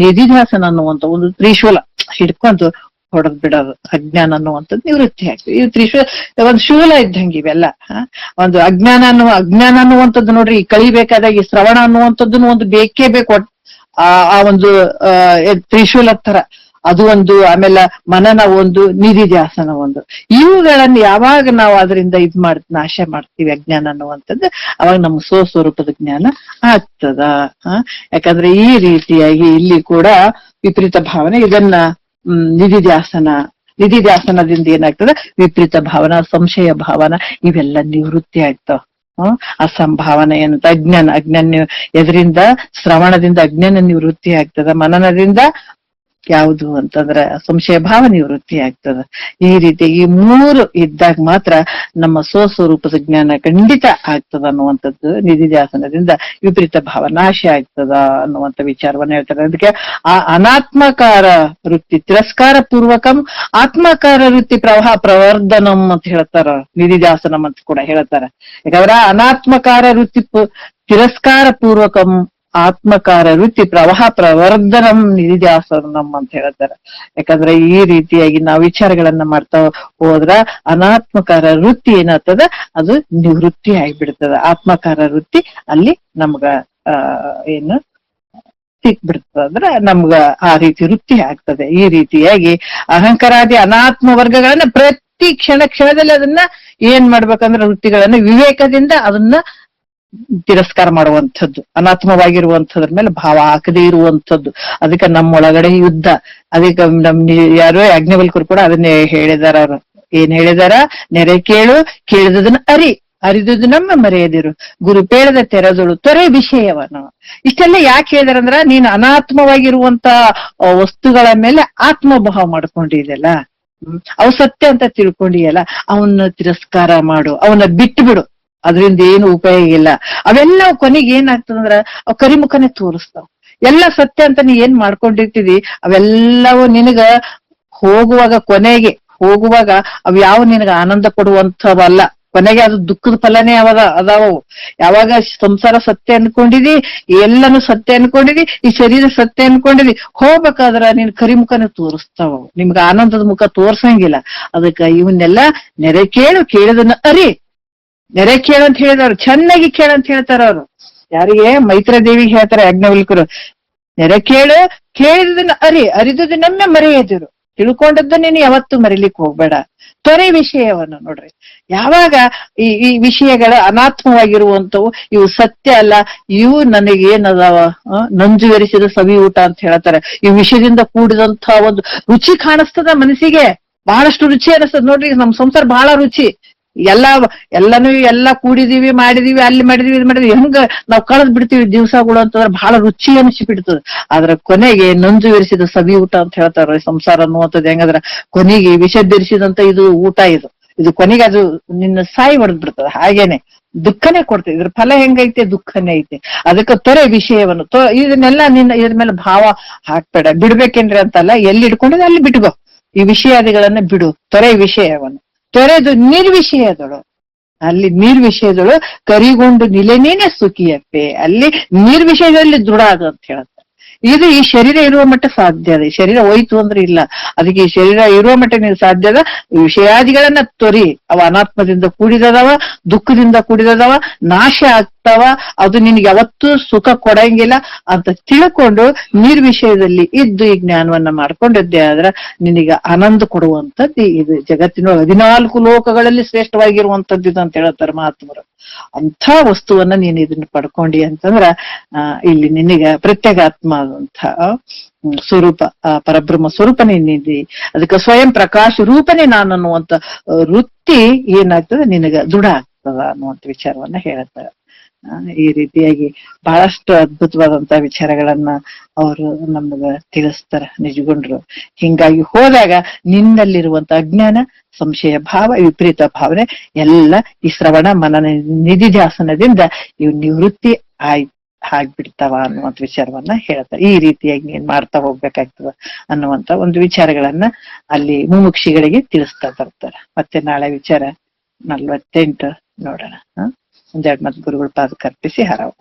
ನಿಧಿಧ್ಯಾಸನ ಅನ್ನುವಂಥ ಒಂದು ತ್ರಿಶೂಲ ಹಿಡ್ಕೊಂಡು ಹೊಡೆದ್ ಬಿಡೋದು, ಅಜ್ಞಾನ ಅನ್ನುವಂಥದ್ದು ನಿವೃತ್ತಿ ಆಗ್ತದೆ. ಇದು ತ್ರಿಶೂಲ ಒಂದು ಶೂಲ ಇದ್ದಂಗೆ ಇವೆಲ್ಲ. ಒಂದು ಅಜ್ಞಾನ ಅನ್ನುವಂಥದ್ದು ನೋಡ್ರಿ, ಈ ಕಳಿಬೇಕಾದಾಗ ಈ ಶ್ರವಣ ಅನ್ನುವಂಥದ್ದನ್ನು ಒಂದು ಬೇಕೇ ಬೇಕು, ಆ ಒಂದು ತ್ರಿಶೂಲ ತರ ಅದು ಒಂದು, ಆಮೇಲೆ ಮನನ ಒಂದು, ನಿಧಿಧ್ಯಾಸನ ಒಂದು. ಇವುಗಳನ್ನು ಯಾವಾಗ ನಾವು ಅದರಿಂದ ನಾಶ ಮಾಡ್ತೀವಿ ಅಜ್ಞಾನ ಅನ್ನುವಂಥದ್ದು, ಅವಾಗ ನಮ್ಮ ಸ್ವಸ್ವರೂಪದ ಜ್ಞಾನ ಆಗ್ತದ. ಯಾಕಂದ್ರೆ ಈ ರೀತಿಯಾಗಿ ಇಲ್ಲಿ ಕೂಡ ವಿಪರೀತ ಭಾವನೆ, ಇದನ್ನ ನಿಧಿಧ್ಯಾಸನದಿಂದ ಏನಾಗ್ತದೆ, ವಿಪರೀತ ಭಾವನ, ಸಂಶಯ ಭಾವನ ಇವೆಲ್ಲ ನಿವೃತ್ತಿ ಆಗ್ತಾವ. ಅಸಂಭಾವನೆ ಏನಂತ ಅಜ್ಞಾನ ಎದರಿಂದ ಶ್ರವಣದಿಂದ ಅಜ್ಞಾನ ನಿವೃತ್ತಿ ಆಗ್ತದ, ಮನನದಿಂದ ಯಾವುದು ಅಂತಂದ್ರ ಸಂಶಯ ಭಾವ ನಿವೃತ್ತಿ ಆಗ್ತದ. ಈ ರೀತಿ ಈ ಮೂರು ಇದ್ದಾಗ ಮಾತ್ರ ನಮ್ಮ ಸ್ವಸ್ವರೂಪದ ಜ್ಞಾನ ಖಂಡಿತ ಆಗ್ತದ ಅನ್ನುವಂಥದ್ದು ನಿಧಿಧ್ಯಾಸನದಿಂದ ವಿಪರೀತ ಭಾವ ನಾಶ ಆಗ್ತದ ಅನ್ನುವಂಥ ವಿಚಾರವನ್ನ ಹೇಳ್ತಾರೆ. ಅದಕ್ಕೆ ಆ ಅನಾತ್ಮಕಾರ ವೃತ್ತಿ ತಿರಸ್ಕಾರ ಪೂರ್ವಕಂ ಆತ್ಮಕಾರ ವೃತ್ತಿ ಪ್ರವಾಹ ಪ್ರವರ್ಧನಂ ಅಂತ ಹೇಳ್ತಾರ, ನಿಧಿಧ್ಯಾಸನಂ ಅಂತ ಕೂಡ ಹೇಳ್ತಾರ. ಯಾಕಂದ್ರ ಅನಾತ್ಮಕಾರ ವೃತ್ತಿ ತಿರಸ್ಕಾರ ಪೂರ್ವಕಂ ಆತ್ಮಕಾರ ವೃತ್ತಿ ಪ್ರವಾಹ ಪ್ರವರ್ಧನಂ ನಿಧಿಧ್ಯಾಸನಂ ಅಂತ ಹೇಳ್ತಾರೆ. ಯಾಕಂದ್ರೆ ಈ ರೀತಿಯಾಗಿ ನಾವು ವಿಚಾರಗಳನ್ನ ಮಾಡ್ತಾ ಹೋದ್ರ ಅನಾತ್ಮಕಾರ ವೃತ್ತಿ ಏನಾಗ್ತದ ಅದು ನಿವೃತ್ತಿ ಆಗಿಬಿಡ್ತದ. ಆತ್ಮಕಾರ ವೃತ್ತಿ ಅಲ್ಲಿ ನಮ್ಗ ಏನು ಸಿಕ್ಬಿಡ್ತದ, ಅಂದ್ರೆ ನಮ್ಗ ಆ ರೀತಿ ವೃತ್ತಿ ಆಗ್ತದೆ. ಈ ರೀತಿಯಾಗಿ ಅಹಂಕಾರಾದಿ ಅನಾತ್ಮ ವರ್ಗಗಳನ್ನ ಪ್ರತಿ ಕ್ಷಣದಲ್ಲಿ ಅದನ್ನ ಏನ್ ಮಾಡ್ಬೇಕಂದ್ರೆ ವೃತ್ತಿಗಳನ್ನ ವಿವೇಕದಿಂದ ಅದನ್ನ ತಿರಸ್ಕಾರ ಮಾಡುವಂಥದ್ದು, ಅನಾತ್ಮವಾಗಿರುವಂಥದ್ರ ಮೇಲೆ ಭಾವ ಹಾಕದೇ ಇರುವಂಥದ್ದು. ಅದಕ್ಕೆ ನಮ್ಮೊಳಗಡೆ ಯುದ್ಧ. ಅದಕ್ಕೆ ಯಾರೋ ಯಾಜ್ಞವಲ್ಕರು ಕೂಡ ಅದನ್ನೇ ಹೇಳಿದಾರ. ಅವ್ರು ಏನ್ ಹೇಳಿದಾರ? ನೆರೆ ಕೇಳು, ಕೇಳಿದದನ್ನ ಅರಿದುದು ನಮ್ಮ ಮರೆಯದಿರು, ಗುರು ಪೇಳದ ತೆರೆದಳು ತೊರೆ ವಿಷಯವನು. ಇಷ್ಟೆಲ್ಲ ಯಾಕೆ ಹೇಳಿದಾರಂದ್ರ, ನೀನು ಅನಾತ್ಮವಾಗಿರುವಂತ ವಸ್ತುಗಳ ಮೇಲೆ ಆತ್ಮಭಾವ ಮಾಡ್ಕೊಂಡಿದೆಯಲ್ಲ, ಅವು ಸತ್ಯ ಅಂತ ತಿಳ್ಕೊಂಡಿಯಲ್ಲ, ಅವನ್ನ ತಿರಸ್ಕಾರ ಮಾಡು, ಅವನ್ನ ಬಿಟ್ಟು ಬಿಡು. ಅದರಿಂದ ಏನು ಉಪಯೋಗ ಇಲ್ಲ. ಅವೆಲ್ಲ ಕೊನೆಗೆ ಏನಾಗ್ತದಂದ್ರ ಅವ್ ಕರಿಮುಖನೇ ತೋರಿಸ್ತಾವ. ಎಲ್ಲ ಸತ್ಯ ಅಂತ ನೀ ಏನ್ ಮಾಡ್ಕೊಂಡಿರ್ತೀವಿ ಅವೆಲ್ಲವೂ ನಿನಗ ಕೊನೆಗೆ ಹೋಗುವಾಗ ಅವ್ ಯಾವ ನಿನಗ ಆನಂದ ಕೊಡುವಂಥವಲ್ಲ. ಕೊನೆಗೆ ಅದು ದುಃಖದ ಫಲನೇ ಅದಾವು. ಯಾವಾಗ ಸಂಸಾರ ಸತ್ಯ ಅನ್ಕೊಂಡಿದಿ, ಎಲ್ಲಾನು ಸತ್ಯ ಅನ್ಕೊಂಡಿದಿ, ಈ ಶರೀರ ಸತ್ಯ ಅನ್ಕೊಂಡಿದಿ, ಹೋಗ್ಬೇಕಾದ್ರ ನೀನ್ ಕರಿಮುಖನೇ ತೋರಿಸ್ತಾವ. ನಿಮ್ಗ ಆನಂದದ ಮುಖ ತೋರ್ಸಂಗಿಲ್ಲ. ಅದಕ್ಕ ಇವನ್ನೆಲ್ಲ ನೆರೆ ಕೇಳು, ಕೇಳಿದನ್ನ ನೆರೆ ಕೇಳಂತ ಹೇಳಿದವ್ರು, ಚೆನ್ನಾಗಿ ಕೇಳಂತ ಹೇಳ್ತಾರ ಅವ್ರು. ಯಾರಿಗೆ? ಮೈತ್ರಾದೇವಿಗೆ ಹೇಳ್ತಾರ ಯಾಜ್ಞವಲ್ಕರು. ನೆರೆ ಕೇಳು, ಕೇಳಿದನ್ನ ಅರಿದುದನ್ನೊಮ್ಮೆ ಮರೆಯದಿರು, ತಿಳ್ಕೊಂಡದ್ದು ನೀನು ಯಾವತ್ತೂ ಮರಿಲಿಕ್ಕೆ ಹೋಗ್ಬೇಡ. ತೊರೆ ವಿಷಯವನ್ನು ನೋಡ್ರಿ. ಯಾವಾಗ ಈ ವಿಷಯಗಳ ಅನಾತ್ಮವಾಗಿರುವಂತವು ಇವು ಸತ್ಯ ಅಲ್ಲ, ಇವು ನನಗೇನದಾವ ನಂಜುವೆರಿಸಿದ ಸವಿ ಊಟ ಅಂತ ಹೇಳ್ತಾರೆ. ಈ ವಿಷಯದಿಂದ ಕೂಡಿದಂತ ಒಂದು ರುಚಿ ಕಾಣಿಸ್ತದ ಮನಸ್ಸಿಗೆ, ಬಹಳಷ್ಟು ರುಚಿ ಅನಿಸ್ತದ. ನೋಡ್ರಿ, ನಮ್ ಸಂಸಾರ ಬಹಳ ರುಚಿ. ಎಲ್ಲ ಕೂಡಿದೀವಿ, ಮಾಡಿದೀವಿ, ಅಲ್ಲಿ ಮಾಡಿದೀವಿ, ಇದು ಮಾಡಿದೀವಿ, ಹೆಂಗ ನಾವ್ ಕಳೆದ್ ಬಿಡ್ತೀವಿ ದಿವಸಗಳು ಅಂತಂದ್ರೆ ಬಹಳ ರುಚಿ ಅನಿಸಿ ಬಿಡ್ತದ. ಆದ್ರ ಕೊನೆಗೆ ನಂಜುವೆರಿಸಿದ ಸವಿ ಊಟ ಅಂತ ಹೇಳ್ತಾರ. ಸಂಸಾರ ಅನ್ನುವಂಥದ್ದು ಹೆಂಗಂದ್ರ ಕೊನೆಗೆ ವಿಷಧರಿಸಿದಂತ ಇದು ಊಟ, ಇದು ಕೊನೆಗೆ ಅದು ನಿನ್ನ ಸಾಯಿ ಹೊಡೆದ್ ಬಿಡ್ತದ. ಹಾಗೇನೆ ದುಃಖನೇ ಕೊಡ್ತದೆ. ಇದ್ರ ಫಲ ಹೆಂಗೈತೆ? ದುಃಖನೇ ಐತೆ. ಅದಕ್ಕೆ ತೊರೆ ವಿಷಯವನ್ನು ಇದನ್ನೆಲ್ಲ ಇದ್ರ ಮೇಲೆ ಭಾವ ಹಾಕ್ಬೇಡ. ಬಿಡ್ಬೇಕೇನ್ರಿ ಅಂತಲ್ಲ, ಎಲ್ಲಿ ಇಟ್ಕೊಂಡಿದೆ ಅಲ್ಲಿ ಬಿಟ್ಕೋ. ಈ ವಿಷಯಾದಿಗಳನ್ನ ಬಿಡು. ತೊರೆ ವಿಷಯವನ್ನು ತೊರೆದು ನಿರ್ವಿಷಯದಳು, ಅಲ್ಲಿ ನಿರ್ವಿಷಯದಳು ಕರಿಗೊಂಡು ನಿಲೆನೇನೆ ಸುಖಿಯಪ್ಪೆ. ಅಲ್ಲಿ ನಿರ್ವಿಷಯದಲ್ಲಿ ದೃಢ ಅದು ಅಂತ ಹೇಳುತ್ತೆ. ಇದು ಈ ಶರೀರ ಇರುವ ಮಟ್ಟ ಸಾಧ್ಯ ಅದ. ಈ ಶರೀರ ಹೋಯ್ತು ಅಂದ್ರೆ ಇಲ್ಲ. ಅದಕ್ಕೆ ಈ ಶರೀರ ಇರುವ ಮಟ್ಟ ನೀವು ಸಾಧ್ಯ ಅದ. ವಿಷಯಾದಿಗಳನ್ನ ತೊರಿ. ಅವ ಅನಾತ್ಮದಿಂದ ಕೂಡಿದದವ, ದುಃಖದಿಂದ ಕೂಡಿದದವ, ನಾಶ ಆಗ್ತಾವ. ಅದು ನಿನ್ಗೆ ಯಾವತ್ತೂ ಸುಖ ಕೊಡಂಗಿಲ್ಲ ಅಂತ ತಿಳ್ಕೊಂಡು ನಿರ್ವಿಷಯದಲ್ಲಿ ಇದ್ದು ಈ ಜ್ಞಾನವನ್ನ ಮಾಡ್ಕೊಂಡಿದ್ದೆ ಆದ್ರ ನಿನಗೆ ಆನಂದ ಕೊಡುವಂಥದ್ದು ಇದು. ಜಗತ್ತಿನ 14 ಲೋಕಗಳಲ್ಲಿ ಶ್ರೇಷ್ಠವಾಗಿರುವಂತದ್ದು ಇದು ಅಂತ ಹೇಳ್ತಾರೆ ಮಹಾತ್ಮರು. ಅಂಥ ವಸ್ತುವನ್ನ ನೀನ್ ಇದನ್ನ ಪಡ್ಕೊಂಡಿ ಅಂತಂದ್ರ ಇಲ್ಲಿ ನಿನಗ ಪ್ರತ್ಯೇಗಾತ್ಮ ಆದಂಥ ಸ್ವರೂಪ, ಪರಬ್ರಹ್ಮ ಸ್ವರೂಪನೇ ನಿಧಿ. ಅದಕ್ಕೆ ಸ್ವಯಂ ಪ್ರಕಾಶ ರೂಪನೇ ನಾನು ಅನ್ನುವಂತ ವೃತ್ತಿ ಏನಾಗ್ತದೆ ನಿನಗ ದೃಢ ಆಗ್ತದ ಅನ್ನುವಂತ ವಿಚಾರವನ್ನ ಹೇಳ್ತಾರೆ. ಈ ರೀತಿಯಾಗಿ ಬಹಳಷ್ಟು ಅದ್ಭುತವಾದಂತ ವಿಚಾರಗಳನ್ನ ಅವರು ನಮಗ ತಿಳಿಸ್ತಾರ ನಿಜಗೊಂಡ್ರು. ಹಿಂಗಾಗಿ ಹೋದಾಗ ನಿನ್ನಲ್ಲಿರುವಂತ ಅಜ್ಞಾನ, ಸಂಶಯ ಭಾವ, ವಿಪರೀತ ಭಾವನೆ ಎಲ್ಲ ಈ ಶ್ರವಣ ಮನನ ನಿಧಿಧ್ಯಾಸನದಿಂದ ಇವು ನಿವೃತ್ತಿ ಆಗ್ಬಿಡ್ತಾವ ಅನ್ನುವಂತ ವಿಚಾರವನ್ನ ಹೇಳ್ತಾರೆ. ಈ ರೀತಿಯಾಗಿ ನೀನ್ ಮಾಡ್ತಾ ಹೋಗ್ಬೇಕಾಗ್ತದ ಅನ್ನುವಂತ ಒಂದು ವಿಚಾರಗಳನ್ನ ಅಲ್ಲಿ ಮುಮುಕ್ಷಿಗಳಿಗೆ ತಿಳಿಸ್ತಾ ಬರ್ತಾರೆ. ಮತ್ತೆ ನಾಳೆ ವಿಚಾರ 48 ನೋಡೋಣ. ಒಂದೆರಡು ಮತ್ತೆ ಗುರುಗಳ ಪಾದಕ್ಕೆ ಅರ್ಪಿಸಿ ಹರವು.